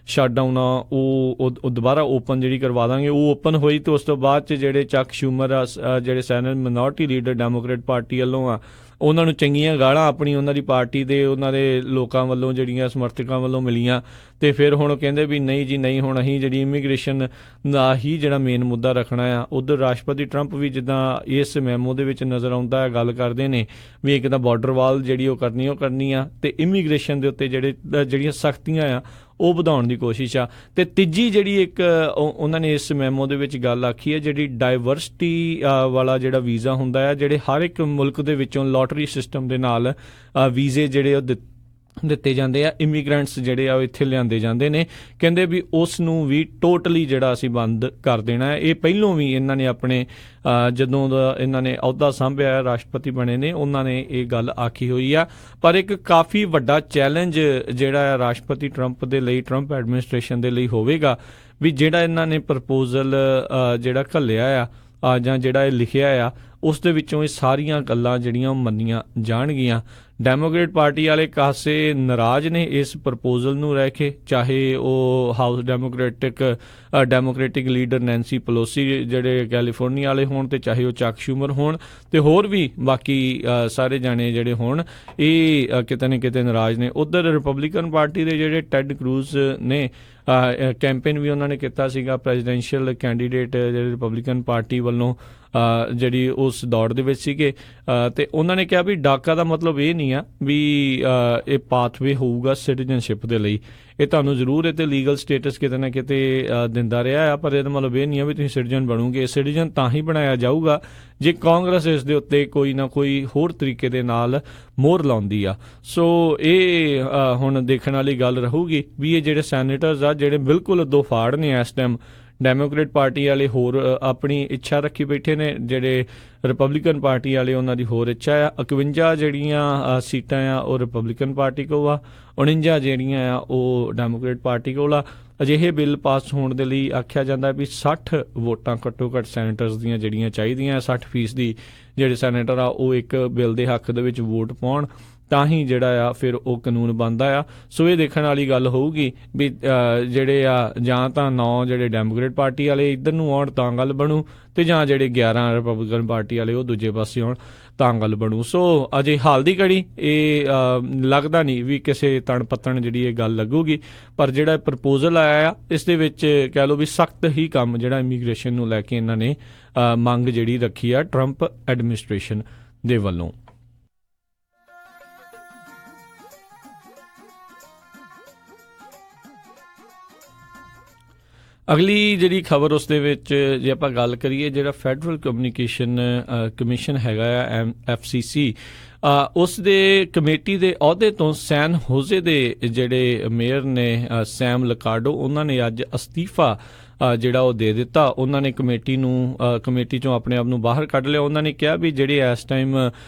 ਸ਼ਟਡਾਊਨ ਆ ਉਹ ਦੁਬਾਰਾ ਓਪਨ ਜਿਹੜੀ ਕਰਵਾ ਦਾਂਗੇ। ਉਹ ਓਪਨ ਹੋਈ ਅਤੇ ਉਸ ਤੋਂ ਬਾਅਦ 'ਚ ਜਿਹੜੇ ਚੱਕ ਸ਼ੂਮਰ ਆ ਜਿਹੜੇ senate minority leader Democrat party ਵੱਲੋਂ ਆ, ਉਹਨਾਂ ਨੂੰ ਚੰਗੀਆਂ ਗਾਲਾਂ ਆਪਣੀ ਉਹਨਾਂ ਦੀ ਪਾਰਟੀ ਦੇ ਉਹਨਾਂ ਦੇ ਲੋਕਾਂ ਵੱਲੋਂ ਜਿਹੜੀਆਂ ਸਮਰਥਕਾਂ ਵੱਲੋਂ ਮਿਲੀਆਂ। ਅਤੇ ਫਿਰ ਹੁਣ ਕਹਿੰਦੇ ਵੀ ਨਹੀਂ ਜੀ ਨਹੀਂ, ਹੁਣ ਅਸੀਂ ਜਿਹੜੀ ਇਮੀਗ੍ਰੇਸ਼ਨ ਦਾ ਹੀ ਜਿਹੜਾ ਮੇਨ ਮੁੱਦਾ ਰੱਖਣਾ ਆ। ਉੱਧਰ ਰਾਸ਼ਟਰਪਤੀ ਟਰੰਪ ਵੀ ਜਿੱਦਾਂ ਇਸ ਮੈਮੋ ਦੇ ਵਿੱਚ ਨਜ਼ਰ ਆਉਂਦਾ ਹੈ ਗੱਲ ਕਰਦੇ ਨੇ ਵੀ ਇੱਕ ਤਾਂ ਬਾਰਡਰ ਵਾਲ ਜਿਹੜੀ ਉਹ ਕਰਨੀ ਆ ਅਤੇ ਇਮੀਗ੍ਰੇਸ਼ਨ ਦੇ ਉੱਤੇ ਜਿਹੜੀਆਂ ਸਖਤੀਆਂ ਆ ਉਹ ਵਧਾਉਣ ਦੀ ਕੋਸ਼ਿਸ਼ ਆ। ਅਤੇ ਤੀਜੀ ਜਿਹੜੀ ਇੱਕ ਉਹਨਾਂ ਨੇ ਇਸ ਮੈਮੋ ਦੇ ਵਿੱਚ ਗੱਲ ਆਖੀ ਹੈ, ਜਿਹੜੀ ਡਾਇਵਰਸਿਟੀ ਵਾਲਾ ਜਿਹੜਾ ਵੀਜ਼ਾ ਹੁੰਦਾ ਹੈ, ਜਿਹੜੇ ਹਰ ਇੱਕ ਮੁਲਕ ਦੇ ਵਿੱਚੋਂ ਲੋਟਰੀ ਸਿਸਟਮ ਦੇ ਨਾਲ ਵੀਜ਼ੇ ਜਿਹੜੇ ਉਹ ਦਿੱਤੇ ਜਾਂਦੇ ਆ, ਇਮੀਗ੍ਰੈਂਟਸ ਜਿਹੜੇ ਆ ਉਹ ਇੱਥੇ ਲਿਆਂਦੇ ਜਾਂਦੇ ਨੇ। ਕਹਿੰਦੇ ਵੀ ਉਸ ਨੂੰ ਵੀ ਟੋਟਲੀ ਜਿਹੜਾ ਅਸੀਂ ਬੰਦ ਕਰ ਦੇਣਾ ਹੈ। ਇਹ ਪਹਿਲੋਂ ਵੀ ਇਹਨਾਂ ਨੇ ਆਪਣੇ ਜਦੋਂ ਦਾ ਇਹਨਾਂ ਨੇ ਅਹੁਦਾ ਸੰਭਿਆ ਰਾਸ਼ਟਰਪਤੀ ਬਣੇ ਨੇ, ਉਹਨਾਂ ਨੇ ਇਹ ਗੱਲ ਆਖੀ ਹੋਈ ਆ। ਪਰ ਇੱਕ ਕਾਫੀ ਵੱਡਾ ਚੈਲੰਜ ਜਿਹੜਾ ਆ ਰਾਸ਼ਟਰਪਤੀ ਟਰੰਪ ਦੇ ਲਈ, ਟਰੰਪ ਐਡਮਿਨਿਸਟ੍ਰੇਸ਼ਨ ਦੇ ਲਈ ਹੋਵੇਗਾ ਵੀ ਜਿਹੜਾ ਇਹਨਾਂ ਨੇ ਪ੍ਰਪੋਜ਼ਲ ਜਿਹੜਾ ਘੱਲਿਆ ਆ ਜਾਂ ਜਿਹੜਾ ਇਹ ਲਿਖਿਆ ਆ, ਉਸ ਦੇ ਵਿੱਚੋਂ ਇਹ ਸਾਰੀਆਂ ਗੱਲਾਂ ਜਿਹੜੀਆਂ ਮੰਨੀਆਂ ਜਾਣਗੀਆਂ। ਡੈਮੋਕ੍ਰੇਟ ਪਾਰਟੀ ਵਾਲੇ ਕਾਸੇ ਨਾਰਾਜ਼ ਨੇ ਇਸ ਪ੍ਰਪੋਜ਼ਲ ਨੂੰ ਰਹਿ ਕੇ, ਚਾਹੇ ਉਹ ਹਾਊਸ ਡੈਮੋਕ੍ਰੈਟਿਕ ਲੀਡਰ ਨੈਂਸੀ ਪਲੋਸੀ ਜਿਹੜੇ ਕੈਲੀਫੋਰਨੀਆ ਵਾਲੇ ਹੋਣ, ਅਤੇ ਚਾਹੇ ਉਹ ਚੱਕ ਸ਼ੂਮਰ ਹੋਣ, ਅਤੇ ਹੋਰ ਵੀ ਬਾਕੀ ਸਾਰੇ ਜਾਣੇ ਜਿਹੜੇ ਹੋਣ, ਇਹ ਕਿਤੇ ਨਾ ਕਿਤੇ ਨਾਰਾਜ਼ ਨੇ। ਉੱਧਰ ਰਿਪਬਲਿਕਨ ਪਾਰਟੀ ਦੇ ਜਿਹੜੇ ਟੈਡ ਕਰੂਜ਼ ਨੇ ਕੈਂਪੇਨ ਵੀ ਉਹਨਾਂ ਨੇ ਕੀਤਾ ਸੀਗਾ, ਪ੍ਰੈਜ਼ੀਡੈਂਸ਼ੀਅਲ ਕੈਂਡੀਡੇਟ ਜਿਹੜੇ ਰਿਪਬਲਿਕਨ ਪਾਰਟੀ ਵੱਲੋਂ ਜਿਹੜੀ ਉਸ ਦੌੜ ਦੇ ਵਿੱਚ ਸੀਗੇ। ਅਤੇ ਉਹਨਾਂ ਨੇ ਕਿਹਾ ਵੀ ਡਾਕਾ ਦਾ ਮਤਲਬ ਇਹ ਨਹੀਂ ਆ ਵੀ ਇਹ ਪਾਥਵੇ ਹੋਊਗਾ ਸਿਟੀਜ਼ਨਸ਼ਿਪ ਦੇ ਲਈ, ਇਹ ਤੁਹਾਨੂੰ ਜ਼ਰੂਰ ਇਹ 'ਤੇ ਲੀਗਲ ਸਟੇਟਸ ਕਿਤੇ ਨਾ ਕਿਤੇ ਦਿੰਦਾ ਰਿਹਾ ਆ, ਪਰ ਇਹਦਾ ਮਤਲਬ ਇਹ ਨਹੀਂ ਆ ਵੀ ਤੁਸੀਂ ਸਿਟੀਜ਼ਨ ਬਣੋਗੇ। ਸਿਟੀਜ਼ਨ ਤਾਂ ਹੀ ਬਣਾਇਆ ਜਾਊਗਾ ਜੇ ਕਾਂਗਰਸ ਇਸ ਦੇ ਉੱਤੇ ਕੋਈ ਨਾ ਕੋਈ ਹੋਰ ਤਰੀਕੇ ਦੇ ਨਾਲ ਮੋਹਰ ਲਾਉਂਦੀ ਆ। ਸੋ ਇਹ ਹੁਣ ਦੇਖਣ ਵਾਲੀ ਗੱਲ ਰਹੂਗੀ ਵੀ ਇਹ ਜਿਹੜੇ ਸੈਨੇਟਰਸ ਆ ਜਿਹੜੇ ਬਿਲਕੁਲ ਦੋ ਫਾੜ ਨੇ ਇਸ ਟਾਈਮ। ਡੈਮੋਕ੍ਰੇਟ ਪਾਰਟੀ ਵਾਲੇ ਹੋਰ ਆਪਣੀ ਇੱਛਾ ਰੱਖੀ ਬੈਠੇ ਨੇ, ਜਿਹੜੇ ਰਿਪਬਲਿਕਨ ਪਾਰਟੀ ਵਾਲੇ ਉਹਨਾਂ ਦੀ ਹੋਰ ਇੱਛਾ ਆ। 51 ਜਿਹੜੀਆਂ ਸੀਟਾਂ ਆ ਉਹ ਰਿਪਬਲਿਕਨ ਪਾਰਟੀ ਕੋਲ ਆ, 49 ਜਿਹੜੀਆਂ ਆ ਉਹ ਡੈਮੋਕ੍ਰੇਟ ਪਾਰਟੀ ਕੋਲ ਆ। ਅਜਿਹੇ ਬਿੱਲ ਪਾਸ ਹੋਣ ਦੇ ਲਈ ਆਖਿਆ ਜਾਂਦਾ ਵੀ 60 ਵੋਟਾਂ ਘੱਟੋ ਘੱਟ ਸੈਨੇਟਰਸ ਦੀਆਂ ਜਿਹੜੀਆਂ ਚਾਹੀਦੀਆਂ, 60% ਜਿਹੜੇ ਸੈਨੇਟਰ ਆ ਉਹ ਇੱਕ ਬਿੱਲ ਦੇ ਹੱਕ ਦੇ ਵਿੱਚ ਵੋਟ ਪਾਉਣ ਤਾਂ ਹੀ ਜਿਹੜਾ ਆ ਫਿਰ ਉਹ ਕਾਨੂੰਨ ਬਣਦਾ ਆ। ਸੋ ਇਹ ਦੇਖਣ ਵਾਲੀ ਗੱਲ ਹੋਊਗੀ ਵੀ ਜਿਹੜੇ ਆ ਜਾਂ ਤਾਂ 9 ਜਿਹੜੇ ਡੈਮੋਕ੍ਰੇਟ ਪਾਰਟੀ ਵਾਲੇ ਇੱਧਰ ਨੂੰ ਆਉਣ ਤਾਂ ਗੱਲ ਬਣੂ, ਤੇ ਜਾਂ ਜਿਹੜੇ 11 ਰਿਪਬਲਿਕਨ ਪਾਰਟੀ ਵਾਲੇ ਉਹ ਦੂਜੇ ਪਾਸੇ ਆਉਣ ਤਾਂ ਗੱਲ ਬਣੂ। ਸੋ ਅਜੇ ਹਾਲ ਦੀ ਘੜੀ ਇਹ ਲੱਗਦਾ ਨਹੀਂ ਵੀ ਕਿਸੇ ਤਣ ਪੱਤਣ ਜਿਹੜੀ ਇਹ ਗੱਲ ਲੱਗੂਗੀ, ਪਰ ਜਿਹੜਾ ਪ੍ਰਪੋਜ਼ਲ ਆਇਆ ਆ ਇਸ ਦੇ ਵਿੱਚ ਕਹਿ ਲਓ ਵੀ ਸਖਤ ਹੀ ਕੰਮ ਜਿਹੜਾ ਇਮੀਗ੍ਰੇਸ਼ਨ ਨੂੰ ਲੈ ਕੇ ਇਹਨਾਂ ਨੇ ਮੰਗ ਜਿਹੜੀ ਰੱਖੀ ਆ ਟਰੰਪ ਐਡਮਿਨਿਸਟ੍ਰੇਸ਼ਨ ਦੇ ਵੱਲੋਂ। ਅਗਲੀ ਜਿਹੜੀ ਖਬਰ ਉਸ ਦੇ ਵਿੱਚ ਜੇ ਆਪਾਂ ਗੱਲ ਕਰੀਏ, ਜਿਹੜਾ ਫੈਡਰਲ ਕਮਿਊਨੀਕੇਸ਼ਨ ਕਮਿਸ਼ਨ ਹੈਗਾ ਆ FCC, ਉਸ ਦੇ ਕਮੇਟੀ ਦੇ ਅਹੁਦੇ ਤੋਂ ਸੈਨ ਹੋਜ਼ੇ ਦੇ ਜਿਹੜੇ ਮੇਅਰ ਨੇ ਸੈਮ ਲਿਕਾਰਡੋ, ਉਹਨਾਂ ਨੇ ਅੱਜ ਅਸਤੀਫਾ ਜਿਹੜਾ ਉਹ ਦੇ ਦਿੱਤਾ। ਉਹਨਾਂ ਨੇ ਕਮੇਟੀ ਚੋਂ ਆਪਣੇ ਆਪ ਨੂੰ ਬਾਹਰ ਕੱਢ ਲਿਆ। ਉਹਨਾਂ ਨੇ ਕਿਹਾ ਵੀ ਜਿਹੜੇ ਇਸ ਟਾਈਮ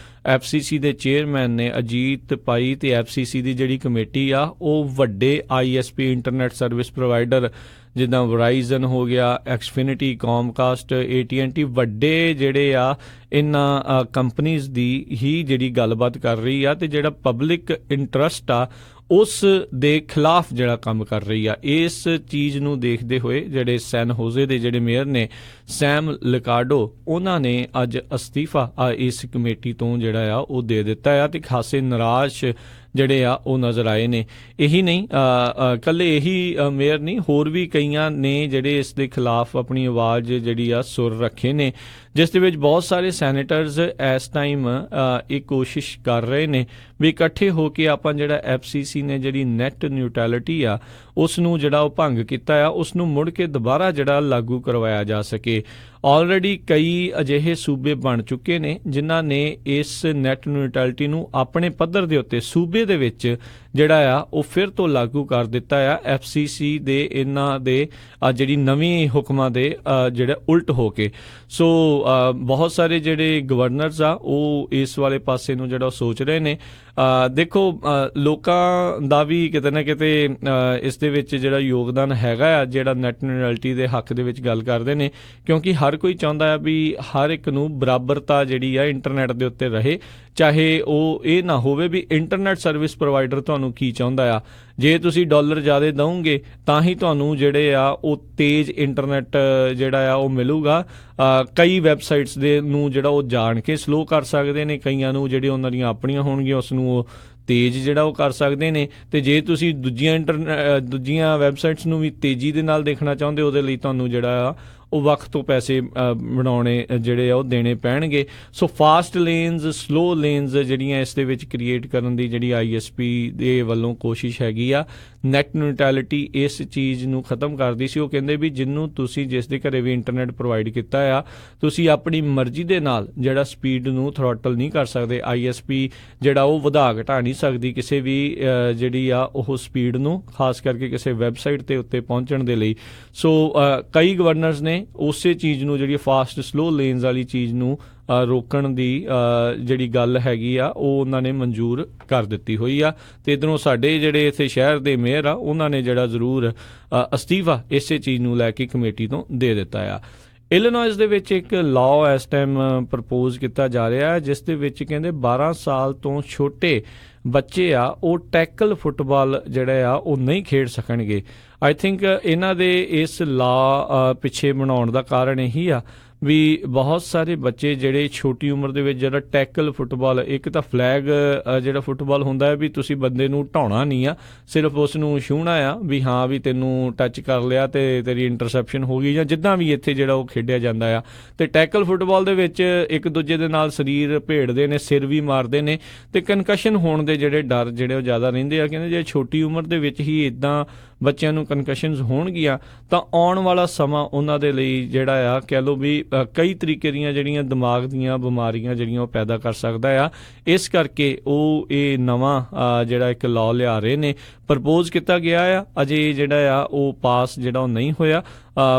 FCC ਦੇ ਚੇਅਰਮੈਨ ਨੇ ਅਜੀਤ ਪਾਈ, ਤੇ FCC ਦੀ ਜਿਹੜੀ ਕਮੇਟੀ ਆ ਉਹ ਵੱਡੇ ISP ਇੰਟਰਨੈਟ ਸਰਵਿਸ ਪ੍ਰੋਵਾਈਡਰ ਜਿੱਦਾਂ ਵਰਾਈਜ਼ਨ ਹੋ ਗਿਆ, ਐਕਸਫਿਨਿਟੀ, ਕੌਮਕਾਸਟ, AT&T, ਵੱਡੇ ਜਿਹੜੇ ਆ ਇਹਨਾਂ ਕੰਪਨੀਜ਼ ਦੀ ਹੀ ਜਿਹੜੀ ਗੱਲਬਾਤ ਕਰ ਰਹੀ ਆ, ਤੇ ਜਿਹੜਾ ਪਬਲਿਕ ਇੰਟਰਸਟ ਆ ਉਸ ਦੇ ਖਿਲਾਫ ਜਿਹੜਾ ਕੰਮ ਕਰ ਰਹੀ ਆ। ਇਸ ਚੀਜ਼ ਨੂੰ ਦੇਖਦੇ ਹੋਏ ਜਿਹੜੇ ਸੈਨ ਹੋਜ਼ੇ ਦੇ ਜਿਹੜੇ ਮੇਅਰ ਨੇ ਸੈਮ ਲਿਕਾਰਡੋ, ਉਹਨਾਂ ਨੇ ਅੱਜ ਅਸਤੀਫਾ ਇਸ ਕਮੇਟੀ ਤੋਂ ਜਿਹੜਾ ਆ ਉਹ ਦੇ ਦਿੱਤਾ ਆ, ਤੇ ਖਾਸੇ ਨਿਰਾਸ਼ ਜਿਹੜੇ ਆ ਉਹ ਨਜ਼ਰ ਆਏ ਨੇ। ਇਹੀ ਨਹੀਂ, ਇਕੱਲੇ ਇਹੀ ਮੇਅਰ ਨਹੀਂ, ਹੋਰ ਵੀ ਕਈਆਂ ਨੇ ਜਿਹੜੇ ਇਸ ਦੇ ਖਿਲਾਫ ਆਪਣੀ ਆਵਾਜ਼ ਜਿਹੜੀ ਆ ਸੁਰ ਰੱਖੇ ਨੇ, ਜਿਸ ਦੇ ਵਿੱਚ ਬਹੁਤ ਸਾਰੇ ਸੈਨੇਟਰਸ ਇਸ ਟਾਈਮ ਇਹ ਕੋਸ਼ਿਸ਼ ਕਰ ਰਹੇ ਨੇ ਵੀ ਇਕੱਠੇ ਹੋ ਕੇ ਆਪਾਂ ਜਿਹੜਾ FCC ਨੇ ਜਿਹੜੀ ਨੈਟ ਨਿਊਟਰੈਲਿਟੀ ਆ ਉਸ ਨੂੰ ਜਿਹੜਾ ਉਹ ਭੰਗ ਕੀਤਾ ਆ, ਉਸ ਨੂੰ ਮੁੜ ਕੇ ਦੁਬਾਰਾ ਜਿਹੜਾ ਲਾਗੂ ਕਰਵਾਇਆ ਜਾ ਸਕੇ। ਆਲਰੇਡੀ ਕਈ ਅਜਿਹੇ ਸੂਬੇ ਬਣ ਚੁੱਕੇ ਨੇ ਜਿਨ੍ਹਾਂ ਨੇ ਇਸ ਨੈਟ ਨਿਊਟਰੈਲਿਟੀ ਨੂੰ ਆਪਣੇ ਪੱਧਰ ਦੇ ਉੱਤੇ ਸੂਬੇ ਦੇ ਵਿੱਚ ਜਿਹੜਾ ਆ ਉਹ ਫਿਰ ਤੋਂ ਲਾਗੂ ਕਰ ਦਿੱਤਾ ਆ FCC ਦੇ ਇਹਨਾਂ ਦੇ ਜਿਹੜੀ ਨਵੀਂ ਹੁਕਮਾਂ ਦੇ ਜਿਹੜਾ ਉਲਟ ਹੋ ਕੇ। ਸੋ ਬਹੁਤ ਸਾਰੇ ਜਿਹੜੇ ਗਵਰਨਰਸ ਆ ਉਹ ਇਸ ਵਾਲੇ ਪਾਸੇ ਨੂੰ ਜਿਹੜਾ ਸੋਚ ਰਹੇ ਨੇ। ਦੇਖੋ, ਲੋਕਾਂ ਦਾ ਵੀ ਕਿਤੇ ਨਾ ਕਿਤੇ ਇਸ ਦੇ ਵਿੱਚ ਜਿਹੜਾ ਯੋਗਦਾਨ ਹੈਗਾ ਆ, ਜਿਹੜਾ ਨੈਟ ਨਿਊਟਰੈਲਿਟੀ ਦੇ ਹੱਕ ਦੇ ਵਿੱਚ ਗੱਲ ਕਰਦੇ ਨੇ, ਕਿਉਂਕਿ ਹਰ ਕੋਈ ਚਾਹੁੰਦਾ ਆ ਵੀ ਹਰ ਇੱਕ ਨੂੰ ਬਰਾਬਰਤਾ ਜਿਹੜੀ ਆ ਇੰਟਰਨੈਟ ਦੇ ਉੱਤੇ ਰਹੇ, ਚਾਹੇ ਉਹ ਇਹ ਨਾ ਹੋਵੇ ਵੀ ਇੰਟਰਨੈਟ ਸਰਵਿਸ ਪ੍ਰੋਵਾਈਡਰ ਤੁਹਾਨੂੰ ਕੀ ਚਾਹੁੰਦਾ ਆ। ਜੇ ਤੁਸੀਂ ਡਾਲਰ ਜ਼ਿਆਦਾ ਦਓਗੇ ਤਾਂ ਹੀ ਤੁਹਾਨੂੰ ਜਿਹੜੇ ਆ ਉਹ ਤੇਜ਼ ਇੰਟਰਨੈਟ ਜਿਹੜਾ ਆ ਉਹ ਮਿਲੂਗਾ। ਕਈ ਵੈਬਸਾਈਟਸ ਦੇ ਨੂੰ ਜਿਹੜਾ ਉਹ ਜਾਣ ਕੇ ਸਲੋ ਕਰ ਸਕਦੇ ਨੇ, ਕਈਆਂ ਨੂੰ ਜਿਹੜੇ ਉਹਨਾਂ ਦੀਆਂ ਆਪਣੀਆਂ ਹੋਣਗੀਆਂ ਉਸ ਨੂੰ ਉਹ ਤੇਜ਼ ਜਿਹੜਾ ਉਹ ਕਰ ਸਕਦੇ ਨੇ। ਤੇ ਜੇ ਤੁਸੀਂ ਦੂਜੀਆਂ ਵੈਬਸਾਈਟਸ ਨੂੰ ਵੀ ਤੇਜ਼ੀ ਦੇ ਨਾਲ ਦੇਖਣਾ ਚਾਹੁੰਦੇ, ਉਹਦੇ ਲਈ ਤੁਹਾਨੂੰ ਜਿਹੜਾ ਆ ਉਹ ਵੱਖ ਤੋਂ ਪੈਸੇ ਬਣਾਉਣੇ ਜਿਹੜੇ ਆ ਉਹ ਦੇਣੇ ਪੈਣਗੇ। ਸੋ ਫਾਸਟ ਲੇਨਸ, ਸਲੋ ਲੇਨਸ ਜਿਹੜੀਆਂ ਇਸ ਦੇ ਵਿੱਚ ਕ੍ਰੀਏਟ ਕਰਨ ਦੀ ਜਿਹੜੀ ISP ਦੇ ਵੱਲੋਂ ਕੋਸ਼ਿਸ਼ ਹੈਗੀ ਆ। ਨੈਟ ਨਿਊਟਰੈਲਿਟੀ ਇਸ ਚੀਜ਼ ਨੂੰ ਖਤਮ ਕਰਦੀ ਸੀ। ਉਹ ਕਹਿੰਦੇ ਵੀ ਜਿਹਨੂੰ ਤੁਸੀਂ ਜਿਸ ਦੇ ਘਰੇ ਵੀ ਇੰਟਰਨੈਟ ਪ੍ਰੋਵਾਈਡ ਕੀਤਾ ਆ, ਤੁਸੀਂ ਆਪਣੀ ਮਰਜ਼ੀ ਦੇ ਨਾਲ ਜਿਹੜਾ ਸਪੀਡ ਨੂੰ ਥਰੋਟਲ ਨਹੀਂ ਕਰ ਸਕਦੇ। ISP ਜਿਹੜਾ ਉਹ ਵਧਾ ਘਟਾ ਨਹੀਂ ਸਕਦੀ ਕਿਸੇ ਵੀ ਜਿਹੜੀ ਆ ਉਹ ਸਪੀਡ ਨੂੰ, ਖਾਸ ਕਰਕੇ ਕਿਸੇ ਵੈਬਸਾਈਟ ਦੇ ਉੱਤੇ ਪਹੁੰਚਣ ਦੇ ਲਈ। ਸੋ ਕਈ ਗਵਰਨਰਸ ਨੇ ਉਸੇ ਚੀਜ਼ ਨੂੰ, ਜਿਹੜੀ ਫਾਸਟ ਸਲੋ ਲੇਨਸ ਵਾਲੀ ਚੀਜ਼ ਨੂੰ ਰੋਕਣ ਦੀ ਜਿਹੜੀ ਗੱਲ ਹੈਗੀ ਆ ਉਹ ਉਹਨਾਂ ਨੇ ਮਨਜ਼ੂਰ ਕਰ ਦਿੱਤੀ ਹੋਈ ਆ। ਤੇ ਇੱਧਰੋਂ ਸਾਡੇ ਜਿਹੜੇ ਇੱਥੇ ਸ਼ਹਿਰ ਦੇ ਮੇਅਰ ਆ ਉਹਨਾਂ ਨੇ ਜਿਹੜਾ ਜ਼ਰੂਰ ਅਸਤੀਫਾ ਇਸੇ ਚੀਜ਼ ਨੂੰ ਲੈ ਕੇ ਕਮੇਟੀ ਤੋਂ ਦੇ ਦਿੱਤਾ ਆ। ਇਲੀਨੋਇਸ ਦੇ ਵਿੱਚ ਇੱਕ ਲਾਅ ਇਸ ਟਾਈਮ ਪ੍ਰਪੋਜ਼ ਕੀਤਾ ਜਾ ਰਿਹਾ ਹੈ, ਜਿਸ ਦੇ ਵਿੱਚ ਕਹਿੰਦੇ 12 ਸਾਲ ਤੋਂ ਛੋਟੇ ਬੱਚੇ ਆ ਉਹ ਟੈਕਲ ਫੁੱਟਬਾਲ ਜਿਹੜਾ ਆ ਉਹ ਨਹੀਂ ਖੇਡ ਸਕਣਗੇ। ਆਈ ਥਿੰਕ ਇਹਨਾਂ ਦੇ ਇਸ ਲਾਅ ਪਿੱਛੇ ਬਣਾਉਣ ਦਾ ਕਾਰਨ ਇਹੀ ਆ ਵੀ ਬਹੁਤ ਸਾਰੇ ਬੱਚੇ ਜਿਹੜੇ ਛੋਟੀ ਉਮਰ ਦੇ ਵਿੱਚ ਜਿਹੜਾ ਟੈਕਲ ਫੁੱਟਬਾਲ, ਇੱਕ ਤਾਂ ਫਲੈਗ ਜਿਹੜਾ ਫੁੱਟਬਾਲ ਹੁੰਦਾ ਹੈ ਵੀ ਤੁਸੀਂ ਬੰਦੇ ਨੂੰ ਢਾਉਣਾ ਨਹੀਂ ਆ, ਸਿਰਫ ਉਸ ਨੂੰ ਛੂਹਣਾ ਆ ਵੀ ਹਾਂ ਵੀ ਤੈਨੂੰ ਟੱਚ ਕਰ ਲਿਆ ਤੇ ਤੇਰੀ ਇੰਟਰਸੈਪਸ਼ਨ ਹੋ ਗਈ, ਜਾਂ ਜਿੱਦਾਂ ਵੀ ਇੱਥੇ ਜਿਹੜਾ ਉਹ ਖੇਡਿਆ ਜਾਂਦਾ ਆ। ਤੇ ਟੈਕਲ ਫੁੱਟਬਾਲ ਦੇ ਵਿੱਚ ਇੱਕ ਦੂਜੇ ਦੇ ਨਾਲ ਸਰੀਰ ਭੇੜਦੇ ਨੇ, ਸਿਰ ਵੀ ਮਾਰਦੇ ਨੇ, ਤੇ ਕਨਕਸ਼ਨ ਹੋਣ ਦੇ ਜਿਹੜੇ ਡਰ ਜਿਹੜੇ ਉਹ ਜ਼ਿਆਦਾ ਰਹਿੰਦੇ ਆ। ਕਹਿੰਦੇ ਜੇ ਛੋਟੀ ਉਮਰ ਦੇ ਵਿੱਚ ਹੀ ਇੱਦਾਂ ਬੱਚਿਆਂ ਨੂੰ ਕਨਕਸ਼ਨਸ ਹੋਣਗੀਆਂ ਤਾਂ ਆਉਣ ਵਾਲਾ ਸਮਾਂ ਉਹਨਾਂ ਦੇ ਲਈ ਜਿਹੜਾ ਆ ਕਹਿ ਲਓ ਵੀ ਕਈ ਤਰੀਕੇ ਦੀਆਂ ਜਿਹੜੀਆਂ ਦਿਮਾਗ ਦੀਆਂ ਬਿਮਾਰੀਆਂ ਜਿਹੜੀਆਂ ਉਹ ਪੈਦਾ ਕਰ ਸਕਦਾ ਆ। ਇਸ ਕਰਕੇ ਉਹ ਇਹ ਨਵਾਂ ਜਿਹੜਾ ਇੱਕ ਲਾਅ ਲਿਆ ਰਹੇ ਨੇ, ਪ੍ਰਪੋਜ਼ ਕੀਤਾ ਗਿਆ ਆ, ਅਜੇ ਜਿਹੜਾ ਆ ਉਹ ਪਾਸ ਜਿਹੜਾ ਉਹ ਨਹੀਂ ਹੋਇਆ,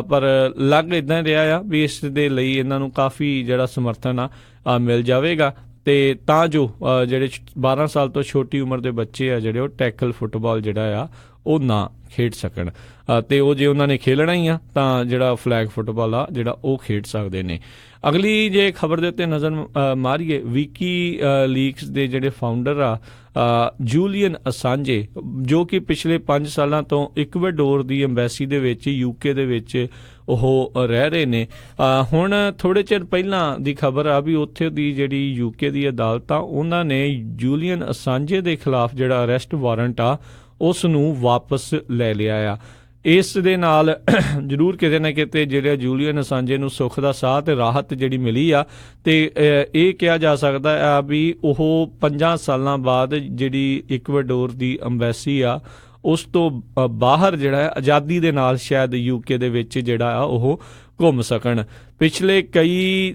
ਪਰ ਲੱਗ ਇੱਦਾਂ ਰਿਹਾ ਆ ਵੀ ਇਸ ਦੇ ਲਈ ਇਹਨਾਂ ਨੂੰ ਕਾਫੀ ਜਿਹੜਾ ਸਮਰਥਨ ਆ ਮਿਲ ਜਾਵੇਗਾ, ਤੇ ਤਾਂ ਜੋ ਜਿਹੜੇ 12 ਸਾਲ ਤੋਂ ਛੋਟੀ ਉਮਰ ਦੇ ਬੱਚੇ ਆ ਜਿਹੜੇ ਉਹ ਟੈਕਲ ਫੁੱਟਬਾਲ ਜਿਹੜਾ ਆ ਉਹ ਨਾ ਖੇਡ ਸਕਣ, ਤੇ ਉਹ ਜੇ ਉਹਨਾਂ ਨੇ ਖੇਲਣਾ ਹੀ ਆ ਤਾਂ ਜਿਹੜਾ ਫਲੈਗ ਫੁੱਟਬਾਲ ਆ ਜਿਹੜਾ ਉਹ ਖੇਡ ਸਕਦੇ ਨੇ। ਅਗਲੀ ਜੇ ਖਬਰ ਦੇ ਉੱਤੇ ਨਜ਼ਰ ਮਾਰੀਏ, ਵਿਕੀ ਲੀਕਸ ਦੇ ਜਿਹੜੇ ਫਾਊਂਡਰ ਆ ਜੂਲੀਅਨ ਅਸਾਂਜੇ, ਜੋ ਕਿ ਪਿਛਲੇ 5 ਸਾਲਾਂ ਤੋਂ ਇਕਵਾਡੋਰ ਦੀ ਅੰਬੈਸੀ ਦੇ ਵਿੱਚ UK ਦੇ ਵਿੱਚ ਉਹ ਰਹਿ ਰਹੇ ਨੇ। ਹੁਣ ਥੋੜ੍ਹੇ ਚਿਰ ਪਹਿਲਾਂ ਦੀ ਖਬਰ ਆ ਵੀ ਉੱਥੇ ਦੀ ਜਿਹੜੀ UK ਦੀ ਅਦਾਲਤ ਆ, ਉਹਨਾਂ ਨੇ ਜੂਲੀਅਨ ਅਸਾਂਜੇ ਦੇ ਖਿਲਾਫ ਜਿਹੜਾ ਅਰੈਸਟ ਵਾਰੰਟ ਆ ਉਸ ਨੂੰ ਵਾਪਸ ਲੈ ਲਿਆ ਆ। ਇਸ ਦੇ ਨਾਲ ਜ਼ਰੂਰ ਕਿਤੇ ਨਾ ਕਿਤੇ ਜਿਹੜਾ ਜੂਲੀਅਨ ਅਸਾਂਜੇ ਨੂੰ ਸੁੱਖ ਦਾ ਸਾਹ ਤੇ ਰਾਹਤ ਜਿਹੜੀ ਮਿਲੀ ਆ, ਤੇ ਇਹ ਕਿਹਾ ਜਾ ਸਕਦਾ ਆ ਵੀ ਉਹ 5 ਸਾਲਾਂ ਬਾਅਦ ਜਿਹੜੀ ਇਕਵਾਡੋਰ ਦੀ ਅੰਬੈਸੀ ਆ ਉਸ ਤੋਂ ਬਾਹਰ ਜਿਹੜਾ ਆਜ਼ਾਦੀ ਦੇ ਨਾਲ ਸ਼ਾਇਦ UK ਦੇ ਵਿੱਚ ਜਿਹੜਾ ਆ ਉਹ ਘੁੰਮ ਸਕਣ। ਪਿਛਲੇ ਕਈ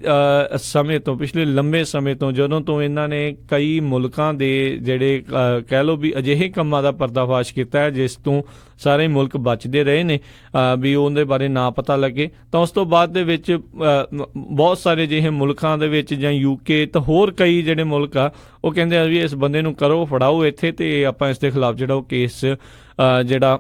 ਪਿਛਲੇ ਲੰਬੇ ਸਮੇਂ ਤੋਂ ਜਦੋਂ ਤੋਂ ਇਹਨਾਂ ਨੇ ਕਈ ਮੁਲਕਾਂ ਦੇ ਜਿਹੜੇ ਕਹਿ ਲਓ ਵੀ ਅਜਿਹੇ ਕੰਮਾਂ ਦਾ ਪਰਦਾਫਾਸ਼ ਕੀਤਾ ਹੈ ਜਿਸ ਤੋਂ ਸਾਰੇ ਮੁਲਕ ਬਚਦੇ ਰਹੇ ਨੇ ਵੀ ਉਹਦੇ ਬਾਰੇ ਨਾ ਪਤਾ ਲੱਗੇ, ਤਾਂ ਉਸ ਤੋਂ ਬਾਅਦ ਦੇ ਵਿੱਚ ਬਹੁਤ ਸਾਰੇ ਅਜਿਹੇ ਮੁਲਕਾਂ ਦੇ ਵਿੱਚ ਜਾਂ UK ਤਾਂ ਹੋਰ ਕਈ ਜਿਹੜੇ ਮੁਲਕ ਆ ਉਹ ਕਹਿੰਦੇ ਆ ਵੀ ਇਸ ਬੰਦੇ ਨੂੰ ਕਰੋ, ਫੜਾਓ ਇੱਥੇ ਤੇ ਆਪਾਂ ਇਸ ਦੇ ਖਿਲਾਫ ਜਿਹੜਾ ਉਹ ਕੇਸ ਜਿਹੜਾ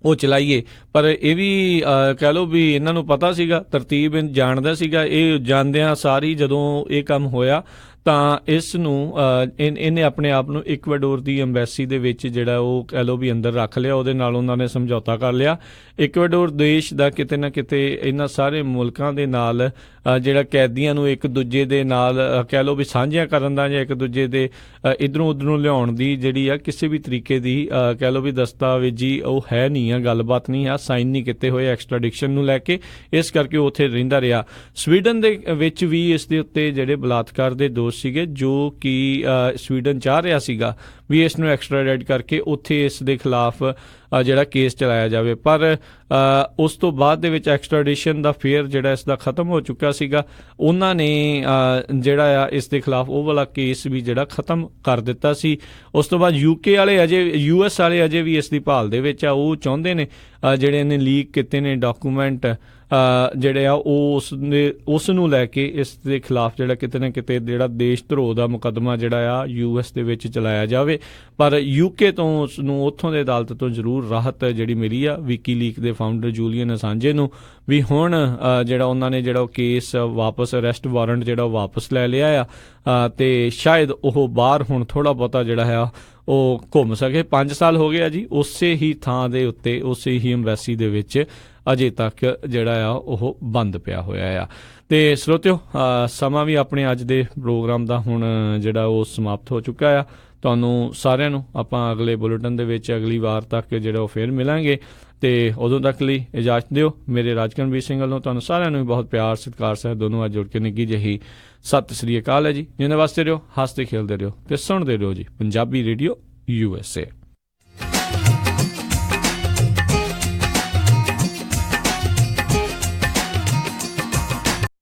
ਉਹ ਚਲਾਈਏ। ਪਰ ਇਹ ਵੀ ਕਹਿ ਲਓ ਵੀ ਇਹਨਾਂ ਨੂੰ ਪਤਾ ਸੀਗਾ, ਤਰਤੀਬ ਜਾਣਦਾ ਸੀਗਾ। ਇਹ ਜਾਣਦਿਆਂ ਸਾਰੀ ਜਦੋਂ ਇਹ ਕੰਮ ਹੋਇਆ ਤਾਂ ਇਸ ਨੂੰ ਇਹਨੇ ਆਪਣੇ ਆਪ ਨੂੰ ਇਕਵਾਡੋਰ ਦੀ ਅੰਬੈਸੀ ਦੇ ਵਿੱਚ ਜਿਹੜਾ ਉਹ ਕਹਿ ਲਓ ਵੀ ਅੰਦਰ ਰੱਖ ਲਿਆ, ਉਹਦੇ ਨਾਲ ਉਹਨਾਂ ਨੇ ਸਮਝੌਤਾ ਕਰ ਲਿਆ। ਇਕਵਾਡੋਰ ਦੇਸ਼ ਦਾ ਕਿਤੇ ਨਾ ਕਿਤੇ ਇਹਨਾਂ ਸਾਰੇ ਮੁਲਕਾਂ ਦੇ ਨਾਲ ਜਿਹੜਾ ਕੈਦੀਆਂ ਨੂੰ ਇੱਕ ਦੂਜੇ ਦੇ ਨਾਲ ਕਹਿ ਲਓ ਵੀ ਸਾਂਝੀਆਂ ਕਰਨ ਦਾ ਜਾਂ ਇੱਕ ਦੂਜੇ ਦੇ ਇੱਧਰੋਂ ਉੱਧਰੋਂ ਲਿਆਉਣ ਦੀ ਜਿਹੜੀ ਆ ਕਿਸੇ ਵੀ ਤਰੀਕੇ ਦੀ ਕਹਿ ਲਓ ਵੀ ਦਸਤਾਵੇਜ਼ੀ ਉਹ ਹੈ ਨਹੀਂ ਆ, ਗੱਲਬਾਤ ਨਹੀਂ ਆ, ਸਾਈਨ ਨਹੀਂ ਕੀਤੇ ਹੋਏ ਐਕਸਟ੍ਰਾਡਿਕਸ਼ਨ ਨੂੰ ਲੈ ਕੇ, ਇਸ ਕਰਕੇ ਉਹ ਉੱਥੇ ਰਹਿੰਦਾ ਰਿਹਾ। ਸਵੀਡਨ ਦੇ ਵਿੱਚ ਵੀ ਇਸ ਦੇ ਉੱਤੇ ਜਿਹੜੇ ਬਲਾਤਕਾਰ ਦੇ ਦੋਸ਼ ਸੀਗੇ, ਜੋ ਕਿ ਸਵੀਡਨ ਚਾਹ ਰਿਹਾ ਸੀਗਾ ਵੀ ਇਸ ਨੂੰ ਐਕਸਟ੍ਰਾਡਿਟ ਕਰਕੇ ਉੱਥੇ ਇਸ ਦੇ ਖਿਲਾਫ ਜਿਹੜਾ ਕੇਸ ਚਲਾਇਆ ਜਾਵੇ। ਪਰ ਉਸ ਤੋਂ ਬਾਅਦ ਦੇ ਵਿੱਚ ਐਕਸਟ੍ਰਾਡੀਸ਼ਨ ਦਾ ਫੇਅਰ ਜਿਹੜਾ ਇਸ ਦਾ ਖਤਮ ਹੋ ਚੁੱਕਾ ਸੀਗਾ, ਉਹਨਾਂ ਨੇ ਜਿਹੜਾ ਆ ਇਸ ਦੇ ਖਿਲਾਫ ਉਹ ਵਾਲਾ ਕੇਸ ਵੀ ਜਿਹੜਾ ਖਤਮ ਕਰ ਦਿੱਤਾ ਸੀ। ਉਸ ਤੋਂ ਬਾਅਦ UK ਵਾਲੇ US ਵਾਲੇ ਅਜੇ ਵੀ ਇਸ ਦੀ ਭਾਲ ਦੇ ਵਿੱਚ ਆ। ਉਹ ਚਾਹੁੰਦੇ ਨੇ ਜਿਹੜੇ ਨੇ ਲੀਕ ਕੀਤੇ ਨੇ ਡਾਕੂਮੈਂਟ ਜਿਹੜੇ ਆ ਉਹ ਉਸ ਨੂੰ ਲੈ ਕੇ ਇਸ ਦੇ ਖਿਲਾਫ ਜਿਹੜਾ ਕਿਤੇ ਨਾ ਕਿਤੇ ਜਿਹੜਾ ਦੇਸ਼ ਧਰੋਹ ਦਾ ਮੁਕੱਦਮਾ ਜਿਹੜਾ ਆ US ਦੇ ਵਿੱਚ ਚਲਾਇਆ ਜਾਵੇ। ਪਰ UK ਤੋਂ ਉਸ ਨੂੰ ਉੱਥੋਂ ਦੇ ਅਦਾਲਤ ਤੋਂ ਜ਼ਰੂਰ ਰਾਹਤ ਜਿਹੜੀ ਮਿਲੀ ਆ ਵਿਕੀ ਲੀਕ ਦੇ ਫਾਊਂਡਰ ਜੂਲੀਅਨ ਅਸਾਂਜੇ ਨੂੰ, ਵੀ ਹੁਣ ਜਿਹੜਾ ਉਹਨਾਂ ਨੇ ਜਿਹੜਾ ਉਹ ਕੇਸ ਵਾਪਸ ਅਰੈਸਟ ਵਾਰੰਟ ਜਿਹੜਾ ਉਹ ਵਾਪਸ ਲੈ ਲਿਆ ਆ ਤੇ ਸ਼ਾਇਦ ਉਹ ਬਾਹਰ ਹੁਣ ਥੋੜ੍ਹਾ ਬਹੁਤਾ ਜਿਹੜਾ ਆ ਉਹ ਘੁੰਮ ਸਕੇ। 5 ਸਾਲ ਹੋ ਗਏ ਆ ਜੀ ਉਸੇ ਹੀ ਥਾਂ ਦੇ ਉੱਤੇ, ਉਸੇ ਹੀ ਅੰਬੈਸੀ ਦੇ ਵਿੱਚ ਅਜੇ ਤੱਕ ਜਿਹੜਾ ਆ ਉਹ ਬੰਦ ਪਿਆ ਹੋਇਆ ਆ। ਤੇ ਸਰੋਤਿਓ, ਸਮਾਂ ਵੀ ਆਪਣੇ ਅੱਜ ਦੇ ਪ੍ਰੋਗਰਾਮ ਦਾ ਹੁਣ ਜਿਹੜਾ ਉਹ ਸਮਾਪਤ ਹੋ ਚੁੱਕਾ ਆ। ਤੁਹਾਨੂੰ ਸਾਰਿਆਂ ਨੂੰ ਆਪਾਂ ਅਗਲੇ ਬੁਲੇਟਿਨ ਦੇ ਵਿੱਚ ਅਗਲੀ ਵਾਰ ਤੱਕ ਜਿਹੜਾ ਉਹ ਫਿਰ ਮਿਲਾਂਗੇ, ਤੇ ਉਦੋਂ ਤੱਕ ਲਈ ਇਜਾਜ਼ਤ ਦਿਓ। ਮੇਰੇ ਰਾਜਕਰਨਵੀਰ ਸਿੰਘ ਵੱਲੋਂ ਤੁਹਾਨੂੰ ਸਾਰਿਆਂ ਨੂੰ ਬਹੁਤ ਪਿਆਰ ਸਤਿਕਾਰ ਸਹਿਤ ਦੋਨੋਂ ਅੱਜ ਜੁੜ ਕੇ ਨਿੱਘੀ ਜਿਹੀ ਸਤਿ ਸ੍ਰੀ ਅਕਾਲ ਹੈ ਜੀ। ਜਿੰਨੇ ਵਾਸਤੇ ਰਹੋ, ਹੱਸਦੇ ਖੇਲਦੇ ਰਹੋ ਤੇ ਸੁਣਦੇ ਰਹੋ ਜੀ ਪੰਜਾਬੀ ਰੇਡੀਓ USA।